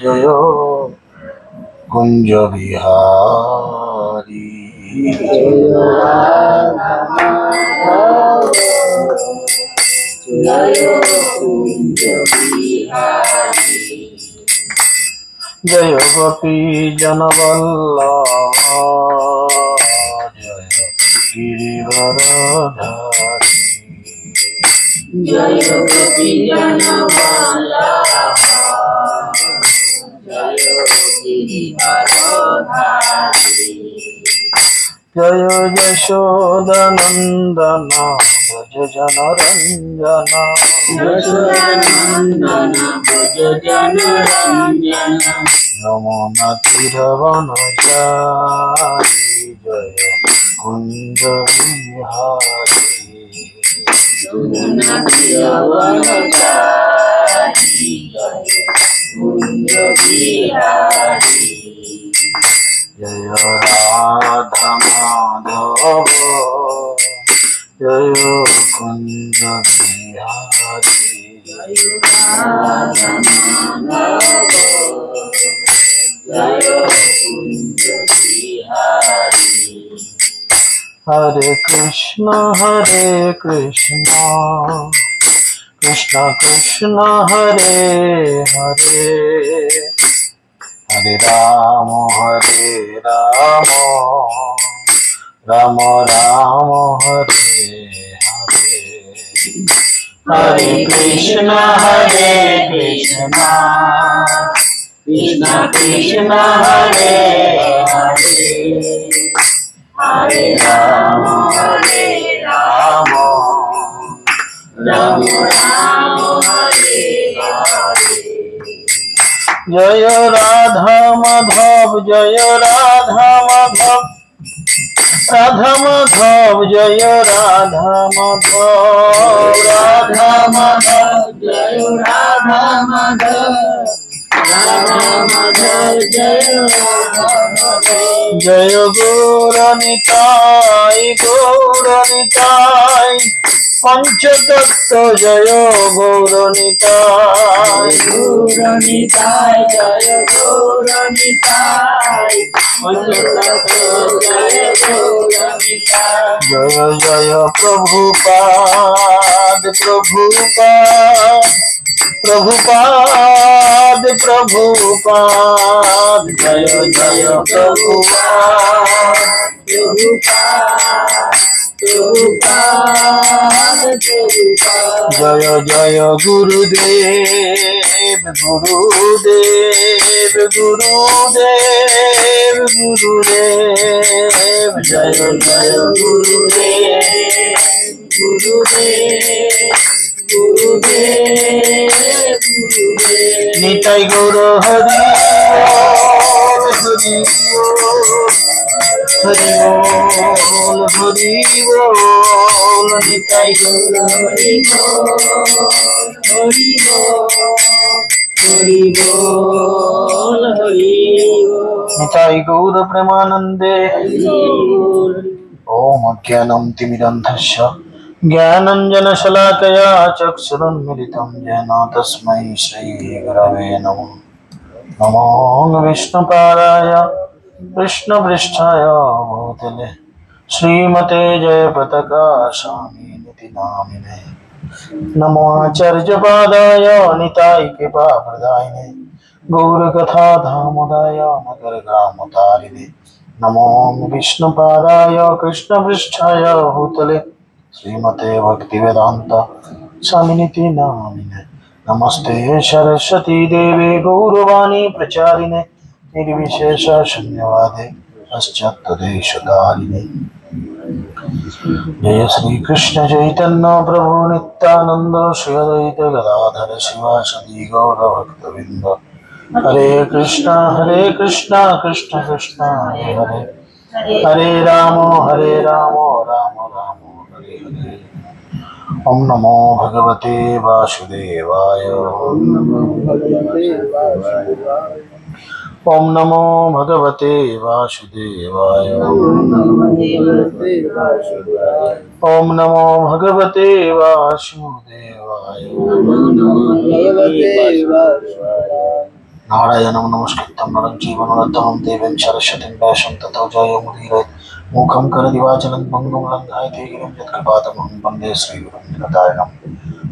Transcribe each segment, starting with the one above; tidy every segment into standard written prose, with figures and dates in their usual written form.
जय कुंज बिहारी जय गोपी जनवल्लभ जय गिरिवरधारी जय गोपी जनवल्लभ जय गिरिवरधारी जय यशोदनंदन भज जनरंजन यशोदनंदन भज जनरंजन यमुना तीरवनचारी जय कुंज बिहारी यमुना तीरवनचारी जय कुंज बिहारी जय राधा माधव जय कुंज बिहारी जय राधा माधव जय कुंज बिहारी हरे कृष्ण कृष्ण कृष्ण हरे हरे हरे राम राम राम हरे हरे हरे कृष्ण कृष्ण कृष्ण हरे हरे हरे राम राम राम हरे हरे जय राधा माधव जय राधा माधव राधा माधव जय राधा माधव राधा माधव जय राधा माधव राधा माधव जय राधा माधव जय गौरनिताय पंचतत्व जय गौरनिताय गौरनिताय जय गौरनिताय पंचतत्व जय गौरनिताय जय जय प्रभुपाद प्रभुपाद जय जय प्रभुपाद जय जय गुरुदेव जय जय गुरुदेव निताई गौर हरि बोल निताई गौर हरि बोल निताई गौर प्रेमानंदे ओम अज्ञानं तिमिरन्धस्य ज्ञानञ्जनशलाकया चक्षुरुन्मिलितं येन तस्मै श्रीगुरवे नमः नमो विष्णुपादाय कृष्णपृष्ठाय भूतले श्रीमते जयपताका स्वामिनिति नामिने नमो आचार्यपादाय निताय कृपाप्रदायिने गौरकथा धामोदाय नगरग्रामतारिणे नमो विष्णुपादाय कृष्णपृष्ठाय भूतले श्रीमते भक्तिवेदांत स्वामिनिति नामिने नमस्ते सरस्वती देवे गौरवाणी प्रचारिणे निर्विशेष शून्यवादे पश्चात्तदेशकारिणे जय श्री कृष्ण चैतन्य प्रभु नित्यानंद श्री अद्वैत गदाधर शिवासदि गौर भक्तवृंद हरे कृष्णा कृष्ण कृष्ण हरे हरे हरे राम राम राम हरे हरे ओम नमो भगवते वासुदेवाय ओम नमो भगवते वासुदेवाय ओम नमो भगवते वासुदेवाय नारायणं नमस्कृतं नरं चैव नरोत्तमं देवीं सरस्वतीं व्यासं ततो जयमुदीरयेत् मुखं करोति वाचालं पङ्गुं लङ्घयते गिरिं यत्कृपातमहं वन्दे श्रीगुरुं जगदारणं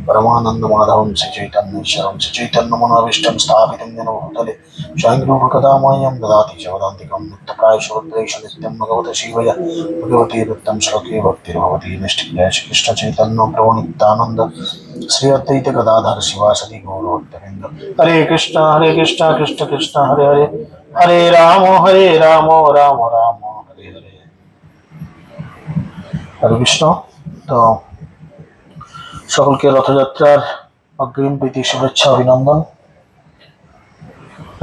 परमानन्दमाधवं श्रीचैतन्येश्वरं श्रीचैतन्यमनोभीष्टं स्थापितं येन भूतले स्वयं रूपकदा मह्यं ददाति च वदान्तिकं नित्यप्रायशोद्वेष नित्यं भगवते शिवय भगवती दत्तं श्लोके भक्तिर्भवति निष्ठितया श्रीकृष्णचैतन्य प्रभु नित्यानन्द श्री अद्वैत गदाधर शिवासदि गौरभक्तवृंद। हरे कृष्ण कृष्ण कृष्ण हरे हरे हरे राम राम राम हरे हरे। हरे कृष्ण। तो সকলকে রথযাত্রার অগ্রিম প্রীতি শুভেচ্ছা অভিনন্দন।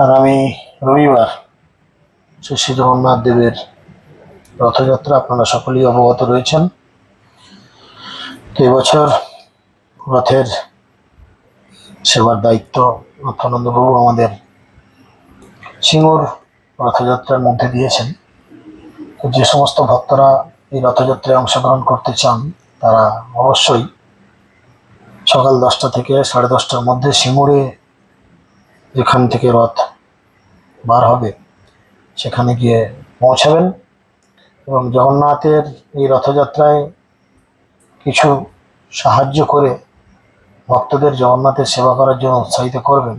আগামী রবিবার শ্রী জগন্নাথ দেবের রথযাত্রা আপনারা সকলেই অবগত রয়েছেন। তো এবছর রথের সেবার দায়িত্ব অর্থানন্দবাবু আমাদের সিঙ্গুর রথযাত্রার মধ্যে দিয়েছেন। তো যে সমস্ত ভক্তরা এই রথযাত্রায় অংশগ্রহণ করতে চান তারা অবশ্যই সকাল 10টা থেকে 10:30টার মধ্যে সিঙ্গুরে যেখান থেকে রথ বার হবে সেখানে গিয়ে পৌঁছাবেন এবং জগন্নাথের এই রথযাত্রায় কিছু সাহায্য করে ভক্তদের জগন্নাথের সেবা করার জন্য উৎসাহিত করবেন।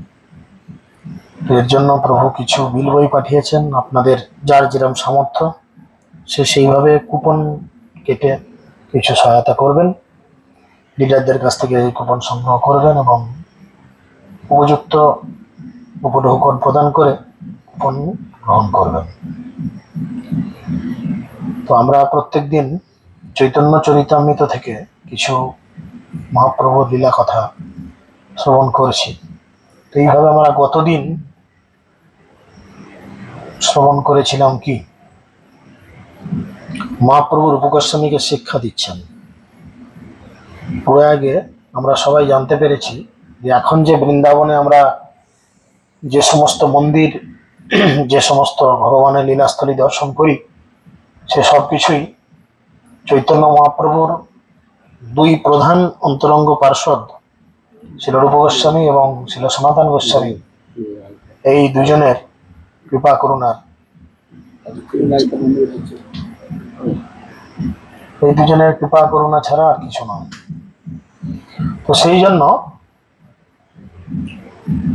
এর জন্য প্রভু কিছু বিল বই পাঠিয়েছেন, আপনাদের যার যেরকম সামর্থ্য সে সেইভাবে কুপন কেটে কিছু সহায়তা করবেন। লিডারদের কাছ থেকে এই কুপন সংগ্রহ করবেন এবং উপযুক্ত উপঢৌকন প্রদান করে কুপন গ্রহণ করবেন। তো আমরা প্রত্যেক দিন চৈতন্য চরিতামৃত থেকে কিছু মহাপ্রভুর লীলা কথা শ্রবণ করেছি। তো এইভাবে আমরা গতদিন শ্রবণ করেছিলাম কি মহাপ্রভু রূপগোস্বামীকে শিক্ষা দিচ্ছেন। প্রয়াগে আমরা সবাই জানতে পেরেছি যে এখন যে বৃন্দাবনে আমরা যে সমস্ত মন্দির যে সমস্ত ভগবানের লীলাস্থলী দর্শন করি সে সব কিছুই চৈতন্য মহাপ্রভুর দুই প্রধান অন্তরঙ্গ পার্ষদ শিল রূপ গোস্বামী এবং শিল সনাতন গোস্বামী এই দুজনের কৃপা করুণার ছাড়া আর কিছু নয়। তো সেই জন্য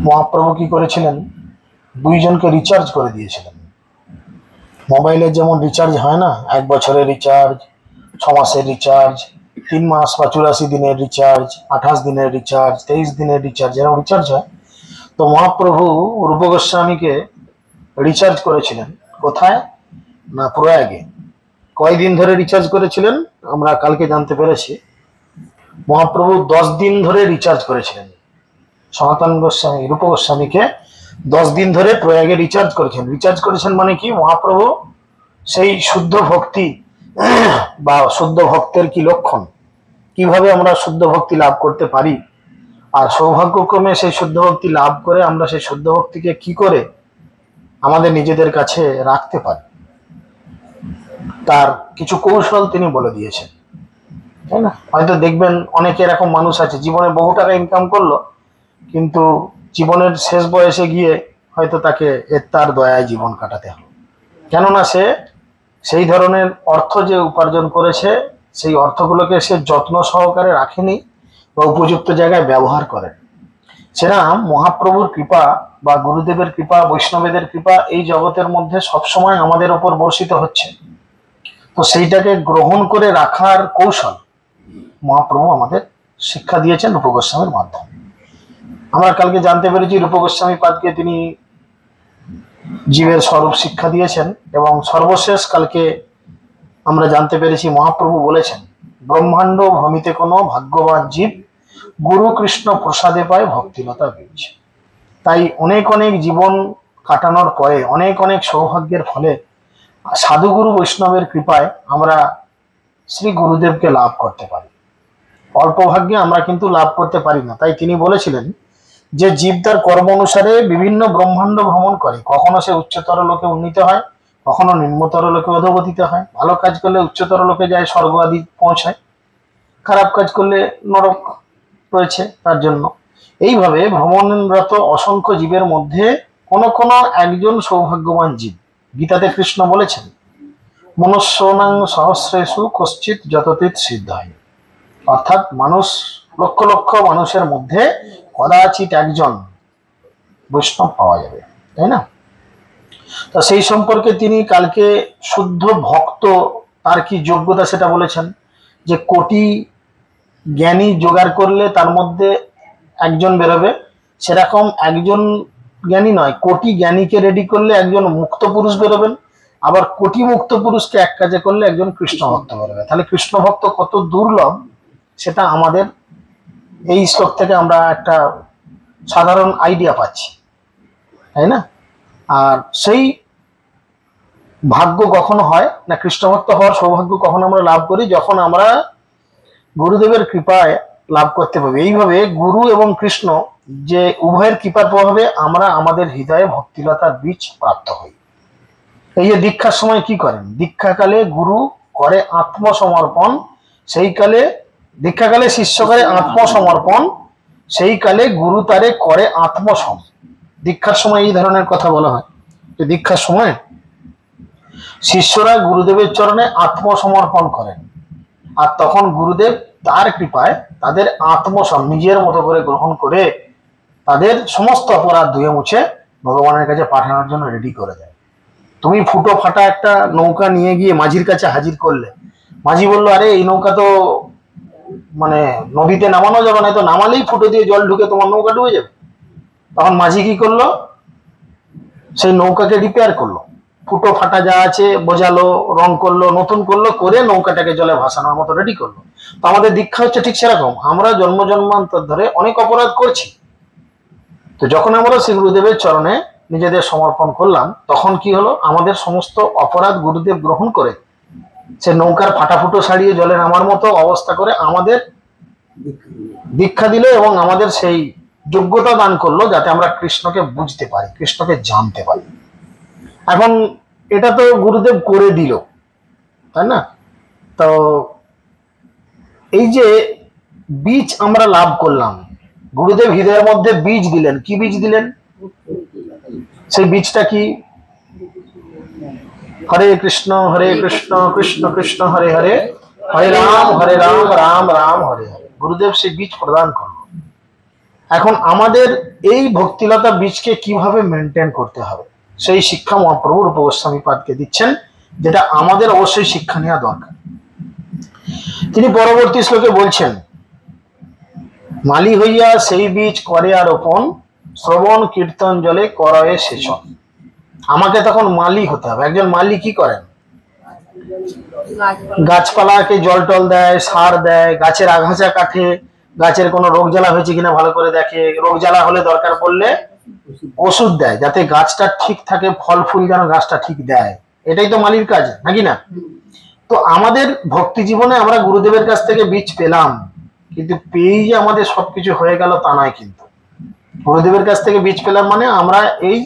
মহাপ্রভু কি করেছিলেন, দুইজনকে রিচার্জ করে দিয়েছিলেন। মোবাইলের যেমন রিচার্জ হয় না, 1 বছরের রিচার্জ, 6 মাসের রিচার্জ, 3 মাস বা 84 দিনের রিচার্জ, 28 দিনের রিচার্জ, 23 দিনের রিচার্জ, এরকম রিচার্জ হয়। তো মহাপ্রভু রূপ গোস্বামীকে রিচার্জ করেছিলেন কোথায় না প্রয়াগে। কয়দিন ধরে রিচার্জ করেছিলেন আমরা কালকে জানতে পেরেছি। মহাপ্রভু 10 দিন ধরে রিচার্জ করেছিলেন। সনাতন গোস্বামী রূপ গোস্বামীকে 10 দিন ধরে প্রয়াগে রিচার্জ করেছেন মানে কি, মহাপ্রভু সেই শুদ্ধ ভক্তি বা শুদ্ধ ভক্তের কি লক্ষণ, কিভাবে আমরা শুদ্ধ ভক্তি লাভ করতে পারি, আর সৌভাগ্যক্রমে সেই শুদ্ধ ভক্তি লাভ করে আমরা সেই শুদ্ধ ভক্তিকে কি করে আমাদের নিজেদের কাছে রাখতে পারি, তার কিছু কৌশল তিনি বলে দিয়েছেন, তাই না? হয়তো দেখবেন অনেকে এরকম মানুষ আছে জীবনে বহু টাকা ইনকাম করলো কিন্তু জীবনের শেষ বয়সে গিয়ে হয়তো তাকে তার দয়ায় জীবন কাটাতে হলো, কেননা সে সেই ধরনের অর্থ যে উপার্জন করেছে সেই অর্থগুলোকে সে যত্ন সহকারে রাখেনি বা উপযুক্ত জায়গায় ব্যবহার করে। সেটা মহাপ্রভুর কৃপা বা গুরুদেবের কৃপা, বৈষ্ণবেদের কৃপা এই জগতের মধ্যে সবসময় আমাদের ওপর বর্ষিত হচ্ছে। তো সেইটাকে গ্রহণ করে রাখার কৌশল মহাপ্রভু আমাদের শিক্ষা দিয়েছেন রূপ গোস্বামীর মাধ্যমে। আমরা কালকে জানতে পেরেছি রূপ গোস্বামী পাদকে তিনি জীবের স্বরূপ শিক্ষা দিয়েছেন এবং সর্বশেষ কালকে আমরা জানতে পেরেছি মহাপ্রভু বলেছেন ব্রহ্মাণ্ড ভূমিতে কোনো ভাগ্যবান জীব গুরু কৃষ্ণ প্রসাদে পায় ভক্তিলতা বীজ। তাই অনেক অনেক জীবন কাটানোর পরে অনেক অনেক সৌভাগ্যের ফলে সাধুগুরু বৈষ্ণবের কৃপায় আমরা শ্রী গুরুদেবকে লাভ করতে পারি। অল্প ভাগ্যে আমরা কিন্তু লাভ করতে পারি না। তাই তিনি বলেছিলেন যে জীব তার কর্ম অনুসারে বিভিন্ন ব্রহ্মাণ্ড ভ্রমণ করে, কখনো সে উচ্চতর লোকে উন্নীত হয়, কখনো নিম্নতর লোকে অধোগতিত হয়। ভালো কাজ করলে উচ্চতর লোকে যায়, স্বর্গ আদি পৌঁছায়, খারাপ কাজ করলে নরক রয়েছে তার জন্য। এইভাবে ভ্রমণরত অসংখ্য জীবের মধ্যে কোন একজন সৌভাগ্যবান জীব। গীতাতে কৃষ্ণ বলেছেন, মনুষ্যনাং সহস্রেষু কশ্চিৎ যততীত সিদ্ধ হয়। অর্থাৎ মানুষ, লক্ষ লক্ষ মানুষের মধ্যে কদাচিৎ একজন বৈষ্ণব পাওয়া যাবে, তাই না? তো সেই সম্পর্কে তিনি কালকে শুদ্ধ ভক্ত তার কি যোগ্যতা সেটা বলেছেন, যে কোটি জ্ঞানী জোগাড় করলে তার মধ্যে একজন বেরোবে, সেরকম একজন জ্ঞানী নয়, কোটি জ্ঞানীকে রেডি করলে একজন মুক্ত পুরুষ বেরোবেন, আবার কোটি মুক্ত পুরুষকে এক কাজে করলে একজন কৃষ্ণ ভক্ত বেরোবে। তাহলে কৃষ্ণ ভক্ত কত দুর্লভ সেটা আমাদের এই শ্লোক থেকে আমরা একটা সাধারণ আইডিয়া পাচ্ছি, তাই না? আর সেই ভাগ্য কখনো হয় না, কৃষ্ণ ভক্ত হওয়ার সৌভাগ্য কখন আমরা লাভ করি, যখন আমরা গুরুদেবের কৃপায় লাভ করতে পারবে। এইভাবে গুরু এবং কৃষ্ণ যে উভয়ের কৃপার প্রভাবে আমরা আমাদের হৃদয়ে ভক্তিলতার বীজ প্রাপ্ত হই। এই যে দীক্ষার সময় কি করেন, দীক্ষাকালে গুরু করে আত্মসমর্পণ, সেই কালে দীক্ষাকালে শিষ্য করে আত্মসমর্পণ, সেই কালে গুরু তারে করে আত্মসম। দীক্ষার সময় এই ধরনের কথা বলা হয় যে দীক্ষার সময় শিষ্যরা গুরুদেবের চরণে আত্মসমর্পণ করেন, আর তখন গুরুদেব তার কৃপায় তাদের আত্মসম নিজের মতো করে গ্রহণ করে তাদের সমস্ত অপরাধ ধুয়ে মুছে ভগবানের কাছে পাঠানোর জন্য রেডি করে দেয়। তুমি ফুটো ফাটা একটা নৌকা নিয়ে গিয়ে মাঝির কাছে হাজির করলে, মাঝি বললো, আরে এই নৌকা তো মানে নদীতে নামানো যাবে না, তো নামালেই ফুটো দিয়ে জল ঢুকে তোমার নৌকা ডুবে যাবে। তখন মাঝি কি করলো, সেই নৌকাকে রিপেয়ার করলো, ফুটো ফাটা যা আছে বোঝালো, রং করলো, নতুন করলো, করে নৌকাটাকে জলে ভাসানোর মতো রেডি করলো। তো আমাদের দীক্ষা হচ্ছে ঠিক সেরকম, আমরা জন্ম জন্মান্তর ধরে অনেক অপরাধ করছি, তো যখন আমরা শ্রী গুরুদেবের চরণে নিজেদের সমর্পণ করলাম, তখন কি হলো, আমাদের সমস্ত অপরাধ গুরুদেব গ্রহণ করে সে নৌকার ফাটাফুটো ছাড়িয়ে জলে নামার মতো অবস্থা করে আমাদের দীক্ষা দিল এবং আমাদের সেই যোগ্যতা দান করলো, যাতে আমরা কৃষ্ণকে বুঝতে পারি, কৃষ্ণকে জানতে পারি। এখন এটা তো গুরুদেব করে দিল, তাই না? তো এই যে বীজ আমরা লাভ করলাম, গুরুদেব হৃদয়ের মধ্যে বীজ দিলেন। কি বীজ দিলেন? সেই বীজটা কি? হরে কৃষ্ণ কৃষ্ণ কৃষ্ণ হরে হরে, হরে রাম রাম রাম হরে হরে। গুরুদেব সেই বীজ প্রদান করল। এখন আমাদের এই ভক্তিলতা বীজকে কিভাবে মেনটেন করতে হবে, সেই শিক্ষা মহাপ্রভু রূপ গোস্বামী পাদকে দিচ্ছেন, যেটা আমাদের অবশ্যই শিক্ষা নেওয়া দরকার। তিনি পরবর্তী শ্লোকে বলছেন, মালি হইয়া সেই বীজ করে আরোপণ, শ্রবণ কীর্তন জলে করয়ে সেচন। আমাকে তখন মালি হতে হবে। একজন মালি কি করেন? গাছপালাকে জল টল দেয়, সার দেয়, গাছের আগাছা কাটে, গাছের কোনো রোগ জ্বালা হয়েছে কিনা ভালো করে দেখে, রোগ জ্বালা হলে দরকার পড়লে ওষুধ দেয়, যাতে গাছটা ঠিক থাকে, ফল ফুল যেন গাছটা ঠিক দেয়। এটাই তো মালির কাজ, নাকি না? তো আমাদের ভক্তি জীবনে আমরা গুরুদেবের কাছ থেকে বীজ পেলাম, কিন্তু পেয়েই যে আমাদের সবকিছু হয়ে গেল তা নয়। কিন্তু গুরুদেবের কাছ থেকে বীজ পেলাম মানে আমরা এই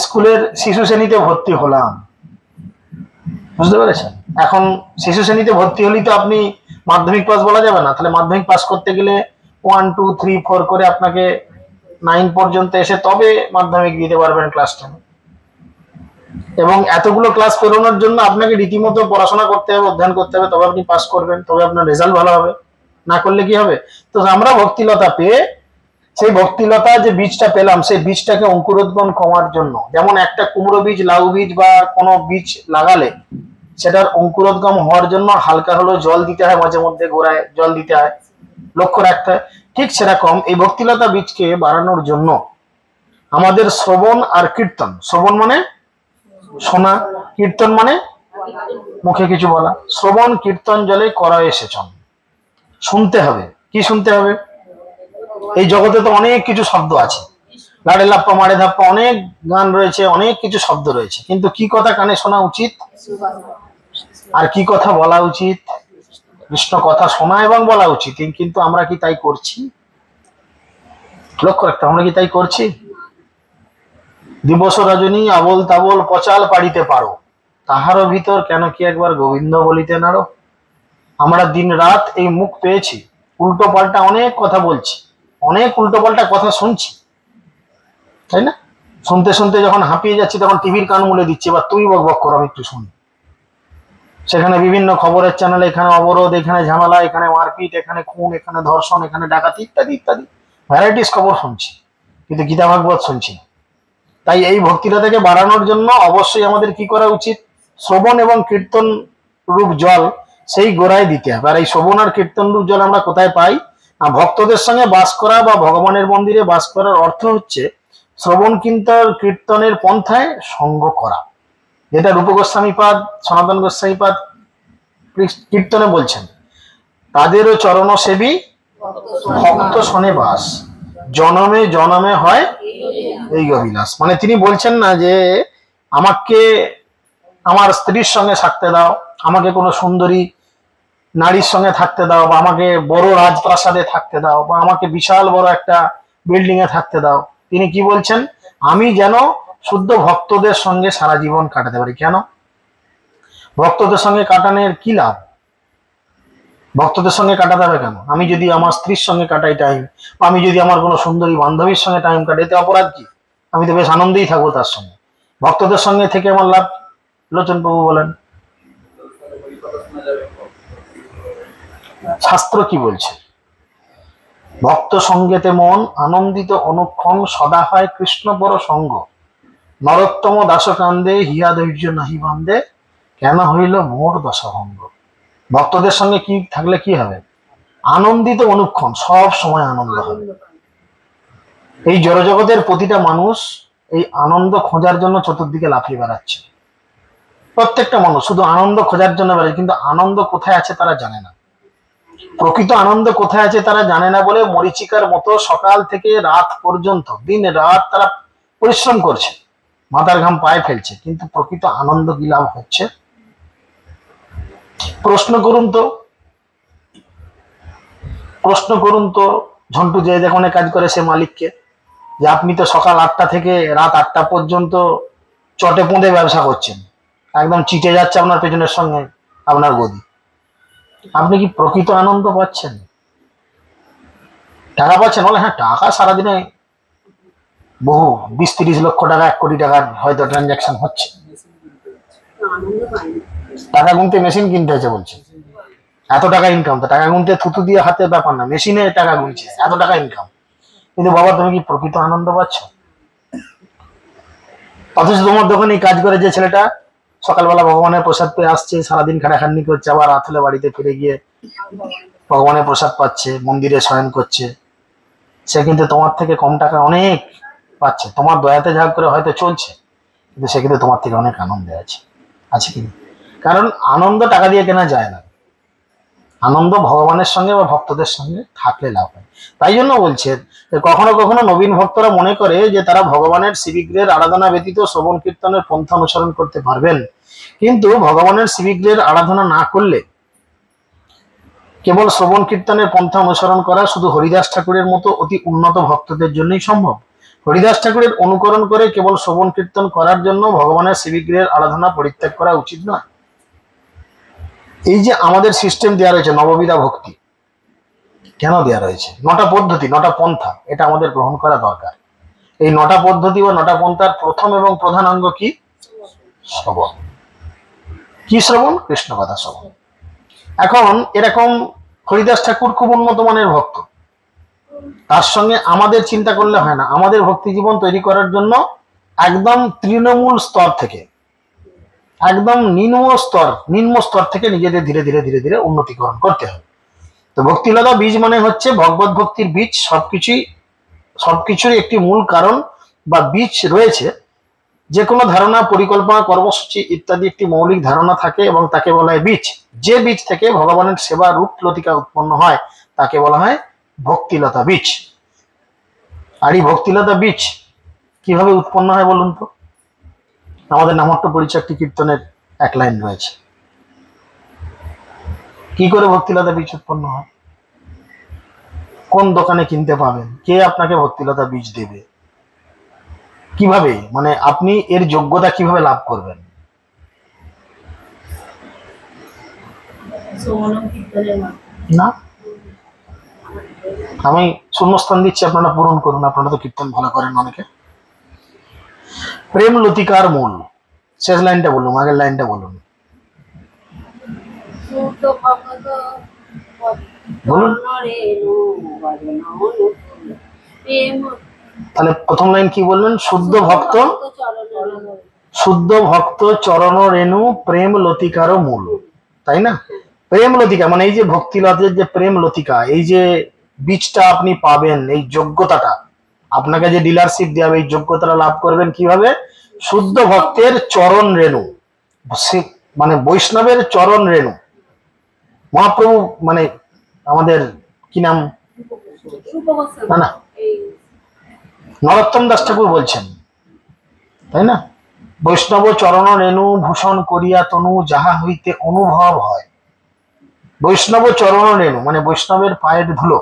স্কুলের শিশু শ্রেণীতে ভর্তি হলাম, বুঝতে পেরেছেন? এখন শিশু শ্রেণীতে ভর্তি হলেই তো আপনি মাধ্যমিক পাস বলা যাবে না। তাহলে মাধ্যমিক পাস করতে গেলে 1 2 3 4 করে আপনাকে 9 পর্যন্ত এসে তবে মাধ্যমিক দিতে পারবেন ক্লাস 10। এবং এতগুলো ক্লাস পেরোনোর জন্য আপনাকে রীতিমতো পড়াশোনা করতে হবে, অধ্যয়ন করতে হবে, তবে আপনি পাস করবেন, তবে আপনার রেজাল্ট ভালো হবে। না করলে কি হবে? তো আমরা ভক্তিলতা পেয়ে সেই ভক্তিলতা যে বীজটা পেলাম, সেই বীজটাকে অঙ্কুরোদ্গম করার জন্য, যেমন একটা কুমড়ো বীজ, লাউ বীজ বা কোনো বীজ লাগালে সেটার অঙ্কুরোদ্গম হওয়ার জন্য হালকা হলেও জল দিতে হয়, মাঝে মধ্যে গোড়ায় জল দিতে হয়, লক্ষ্য রাখতে হয়। ঠিক সেরকম এই ভক্তিলতা বীজকে বাড়ানোর জন্য আমাদের শ্রবণ আর কীর্তন, শ্রবণ মানে শোনা, কীর্তন মানে মুখে কিছু বলা, শ্রবণ কীর্তন জলে করয়ে সেচন। শুনতে হবে। কি শুনতে হবে? এই জগতে তো অনেক কিছু শব্দ আছে, লাড়ে লাপ্পা মারে ধাপ্পা, অনেক গান রয়েছে, অনেক কিছু শব্দ রয়েছে, কিন্তু কি কথা কানে শোনা উচিত আর কি কথা বলা উচিত? কৃষ্ণ কথা শোনা এবং বলা উচিত, কিন্তু আমরা কি তাই করছি? লক্ষ্য রাখতে, আমরা কি তাই করছি? দিবস রজনী আবল তাবল পচাল পাড়িতে পারো, তাহারও ভিতর কেন কি একবার গোবিন্দ বলিতে নারো। আমরা দিন রাত এই মুখ পেয়েছি, উল্টো পাল্টা অনেক কথা বলছি, অনেক উল্টো পাল্টা কথা শুনছি, তাই না? শুনতে শুনতে যখন হাঁপিয়ে যাচ্ছি তখন টিভির কান মুলে দিচ্ছে, বা তুই বক বক কর আমি একটু শুনি। সেখানে বিভিন্ন খবরের চ্যানেলে এখানে অবরোধ, এখানে ঝামেলা, এখানে মারপিট, এখানে খুন, এখানে ধর্ষণ, এখানে ডাকাতি, ইত্যাদি ইত্যাদি ভ্যারাইটিস খবর শুনছি, কিন্তু গীতা ভাগবত শুনছি না। তাই এই ভক্তিটাকে বাড়ানোর জন্য অবশ্যই আমাদের কি করা উচিত? শ্রবণ এবং কীর্তন রূপ জল সেই গোড়ায় দিতে হবে। আর এই শ্রবণ আর কীর্তন রূপ জল আমরা কোথায় পাই? না, ভক্তদের সঙ্গে বাস করা বা ভগবানের মন্দিরে বাস করার অর্থ হচ্ছে শ্রবণ কীর্তনের পন্থায় সঙ্গ করা, যেটা রূপ গোস্বামীপাদ, সনাতন গোস্বামীপাদ কীর্তনে বলছেন, তাদেরও চরণ সেবী ভক্ত শোনে বাস, জনমে জনমে হয় এই অভিলাষ। মানে তিনি বলছেন না যে আমাকে আমার স্ত্রীর সঙ্গে থাকতে দাও, আমাকে কোনো সুন্দরী নারীর সঙ্গে থাকতে দাও, বা আমাকে বড় রাজপ্রাসাদে থাকতে দাও, বা আমাকে বিশাল বড় একটা বিল্ডিং এ থাকতে দাও। তিনি কি বলছেন? আমি যেন শুদ্ধ ভক্তদের সঙ্গে সারা জীবন কাটাতে পারি। কেন? ভক্তদের সঙ্গে কাটানোর কি লাভ? ভক্তদের সঙ্গে কাটাতে হবে কেন? আমি যদি আমার স্ত্রীর সঙ্গে কাটাই টাইম, বা আমি যদি আমার কোনো সুন্দরী বান্ধবীর সঙ্গে টাইম কাটাই, এতে অপরাধ কি? আমি তো বেশ আনন্দেই থাকবো তার সঙ্গে। ভক্তদের সঙ্গে থেকে আমার লাভ? লোচন বাবু বলেন। শাস্ত্র কি বলছে? ভক্ত সঙ্গেতে মন আনন্দিত অনুক্ষণ, সদা হয় কৃষ্ণ বড় সঙ্গ, নরোত্তম দাসকান্দে হিয়া ধৈর্য নাহি বান্ধে, কেন হইল মোর দশাভঙ্গ। ভক্তদের সঙ্গে কি থাকলে কি হবে? আনন্দিত অনুক্ষণ, সব সময় আনন্দ হবে। এই জড়জগতের প্রতিটা মানুষ এই আনন্দ খোঁজার জন্য চতুর্দিকে লাফিয়ে বেড়াচ্ছে। প্রত্যেকটা মানুষ শুধু আনন্দ খোঁজার জন্য বেড়াচ্ছে, কিন্তু আনন্দ কোথায় আছে তারা জানে না। প্রকৃত আনন্দ কোথায় আছে তারা জানে না বলে মরীচিকার মতো সকাল থেকে রাত পর্যন্ত দিন রাত তারা পরিশ্রম করছে, মাথার ঘাম পায়ে ফেলছে, কিন্তু প্রকৃত আনন্দ কি লাভ হচ্ছে? প্রশ্ন করুন তো ঝন্টু যে যেখানে কাজ করে সে মালিককে, যে আপনি তো সকাল 8টা থেকে রাত 8টা পর্যন্ত চটে পুঁদে ব্যবসা করছেন, একদম চিটে যাচ্ছে আপনার পেছনের সঙ্গে আপনার গদি। আপনি কি প্রকৃত আনন্দ পাচ্ছেন? টাকা পাচ্ছেন? বলে হ্যাঁ, টাকা সারাদিনে বহু 20-30 লক্ষ টাকা, 1 কোটি টাকার হয়তো ট্রানজাকশন হচ্ছে। টাকা গুনতে মেশিন কিনতে হয়েছে বলছে, এত টাকা ইনকাম। তো টাকা গুনতে থুতু দিয়ে হাতে ব্যাপার না, মেশিনে টাকা গুনছে, এত টাকা ইনকাম। কিন্তু বাবা, তুমি কি প্রকৃত আনন্দ পাচ্ছ? অথচ তোমার দোকানে কাজ করে যে ছেলেটা সকালবেলা ভগবানের প্রসাদ পেয়ে আসছে, সারাদিন খাটাখাটনি করছে, আবার রাত হলে বাড়িতে ফিরে গিয়ে ভগবানের প্রসাদ পাচ্ছে, মন্দিরে শয়ন করছে, সে কিন্তু তোমার থেকে কম টাকা অনেক পাচ্ছে। তোমার দয়াতে যা করে হয়তো চলছে, কিন্তু সে কিন্তু তোমার থেকে অনেক আনন্দে আছে কি? কারণ আনন্দ টাকা দিয়ে কেনা যায় না, আনন্দ ভগবানের সঙ্গে বা ভক্তদের সঙ্গে থাকলে লাভ হয়। তাই জন্য বলছে কখনো কখনো নবীন ভক্তরা মনে করে যে তারা ভগবানের শিবিগ্রহের আরাধনা ব্যতীত শ্রবণ কীর্তনের পন্থা অনুসরণ করতে পারবেন, কিন্তু ভগবানের শিবিগ্রহের আরাধনা না করলে কেবল শ্রবণ কীর্তনের পন্থা অনুসরণ করা শুধু হরিদাস ঠাকুরের মতো অতি উন্নত ভক্তদের জন্যই সম্ভব। হরিদাস ঠাকুরের অনুকরণ করে কেবল শ্রবণ কীর্তন করার জন্য ভগবানের শিবিগ্রহের আরাধনা পরিত্যাগ করা উচিত নয়। এই যে আমাদের সিস্টেম দেওয়া রয়েছে নববিধা ভক্তি, কেন দেওয়া রয়েছে? 9টা পদ্ধতি, 9টা পন্থা, এটা আমাদের গ্রহণ করা দরকার। এই 9টা পদ্ধতি বা 9টা পন্থার প্রথম এবং প্রধান অঙ্গ কি? শ্রবণ। কি শ্রবণ? কৃষ্ণ কথা শ্রবণ। এখন এরকম হরিদাস ঠাকুর খুব উন্নত মানের ভক্ত, তার সঙ্গে আমাদের চিন্তা করলে হয় না। আমাদের ভক্তি জীবন তৈরি করার জন্য একদম তৃণমূল স্তর থেকে, একদম নিম্ন স্তর থেকে নিজেদের ধীরে ধীরে ধীরে ধীরে উন্নতিকরণ করতে হবে। তো ভক্তিলতা বীজ মানে হচ্ছে ভগবত ভক্তির বীজ। সবকিছুর একটি মূল কারণ বা বীজ রয়েছে। যে কোনো ধারণা, পরিকল্পনা, কর্মসূচি ইত্যাদি একটি মৌলিক ধারণা থাকে এবং তাকে বলা হয় বীজ। যে বীজ থেকে ভগবানের সেবা রূপ লতিকা উৎপন্ন হয় তাকে বলা হয় ভক্তিলতা বীজ। আর এই ভক্তিলতা বীজ কিভাবে উৎপন্ন হয় বলুন তো? আমাদের নামট্ট পরিচয় কীর্তনের এক লাইন রয়েছে, কি করে ভক্তিলতা বীজ উৎপন্ন হয়, কোন দোকানে কিনতে পাবেন, কে আপনাকে ভক্তিলতা বীজ দেবে, কিভাবে, মানে আপনি এর যোগ্যতা কিভাবে লাভ করবেন? না, আমি শূন্যস্থান দিচ্ছি, আপনারা পূরণ করুন। আপনারা তো কীর্তন ভালো করেন অনেকে। প্রেম লতিকার মূল। শেষ লাইনটা বলুন, আগের লাইনটা বলুন। শুদ্ধ ভক্ত বলুন। চরণরেণু ভজন অনুকূল প্রেম তাহলে প্রথম লাইন কি বললেন? শুদ্ধ ভক্ত, চরণরেণু। শুদ্ধ ভক্ত চরণ রেণু প্রেম লতিকারও মূল, তাই না? প্রেম লতিকা মানে এই যে ভক্তি লতের যে প্রেম লতিকা, এই যে বীজটা আপনি পাবেন, এই যোগ্যতাটা আপনাকে যে ডিলারশিপ দেওয়া হবে, এই যোগ্যতাটা লাভ করবেন কিভাবে? শুদ্ধ ভক্তের চরণ রেণু, মানে বৈষ্ণবের চরণ রেণু। মহাপ্রভু মানে আমাদের কি নাম, না না, নরোত্তম দাস ঠাকুর বলছেন, তাই না? বৈষ্ণব চরণ রেণু ভূষণ করিয়া তনু যাহা হইতে অনুভব হয়। বৈষ্ণব চরণ রেণু মানে বৈষ্ণবের পায়ের ধুলো,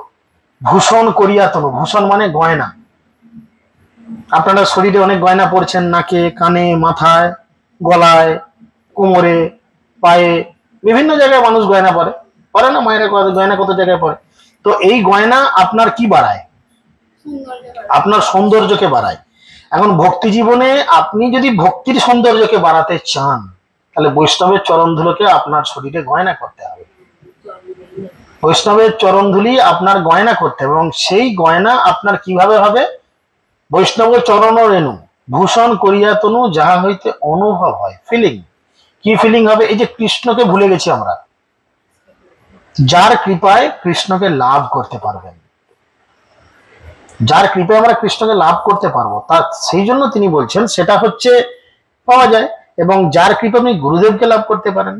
ভূষণ করিয়া তনু, ভূষণ মানে গয়না। আপনারা শরীরে অনেক গয়না পরছেন, নাকে, কানে, মাথায়, গলায়, কোমরে, পায়ে, বিভিন্ন জায়গায় মানুষ গয়না পরে, পরে না? মায়েরা গয়না কত জায়গায় পরে। তো এই গয়না আপনার কি বাড়ায়? আপনার সৌন্দর্যকে বাড়ায়। এখন ভক্তি জীবনে আপনি যদি ভক্তির সৌন্দর্যকে বাড়াতে চান, তাহলে বৈষ্ণবের চরণ ধুলোকে আপনার শরীরে গয়না করতে হবে। বৈষ্ণবের চরণ ধুলি আপনার গয়না করতে হবে, এবং সেই গয়না আপনার কিভাবে হবে? বৈষ্ণব চরণ রেণু ভূষণ করিয়া তনু যাহা হইতে অনুভব হয়। ফিলিং, কি ফিলিং হবে? এই যে কৃষ্ণকে ভুলে গেছি আমরা, যার কৃপায় কৃষ্ণকে লাভ করতে পারবেন, যার কৃপায় আমরা কৃষ্ণকে লাভ করতে পারবো, তার সেই জন্য তিনি বলছেন সেটা হচ্ছে পাওয়া যায়, এবং যার কৃপা আপনি গুরুদেবকে লাভ করতে পারেন।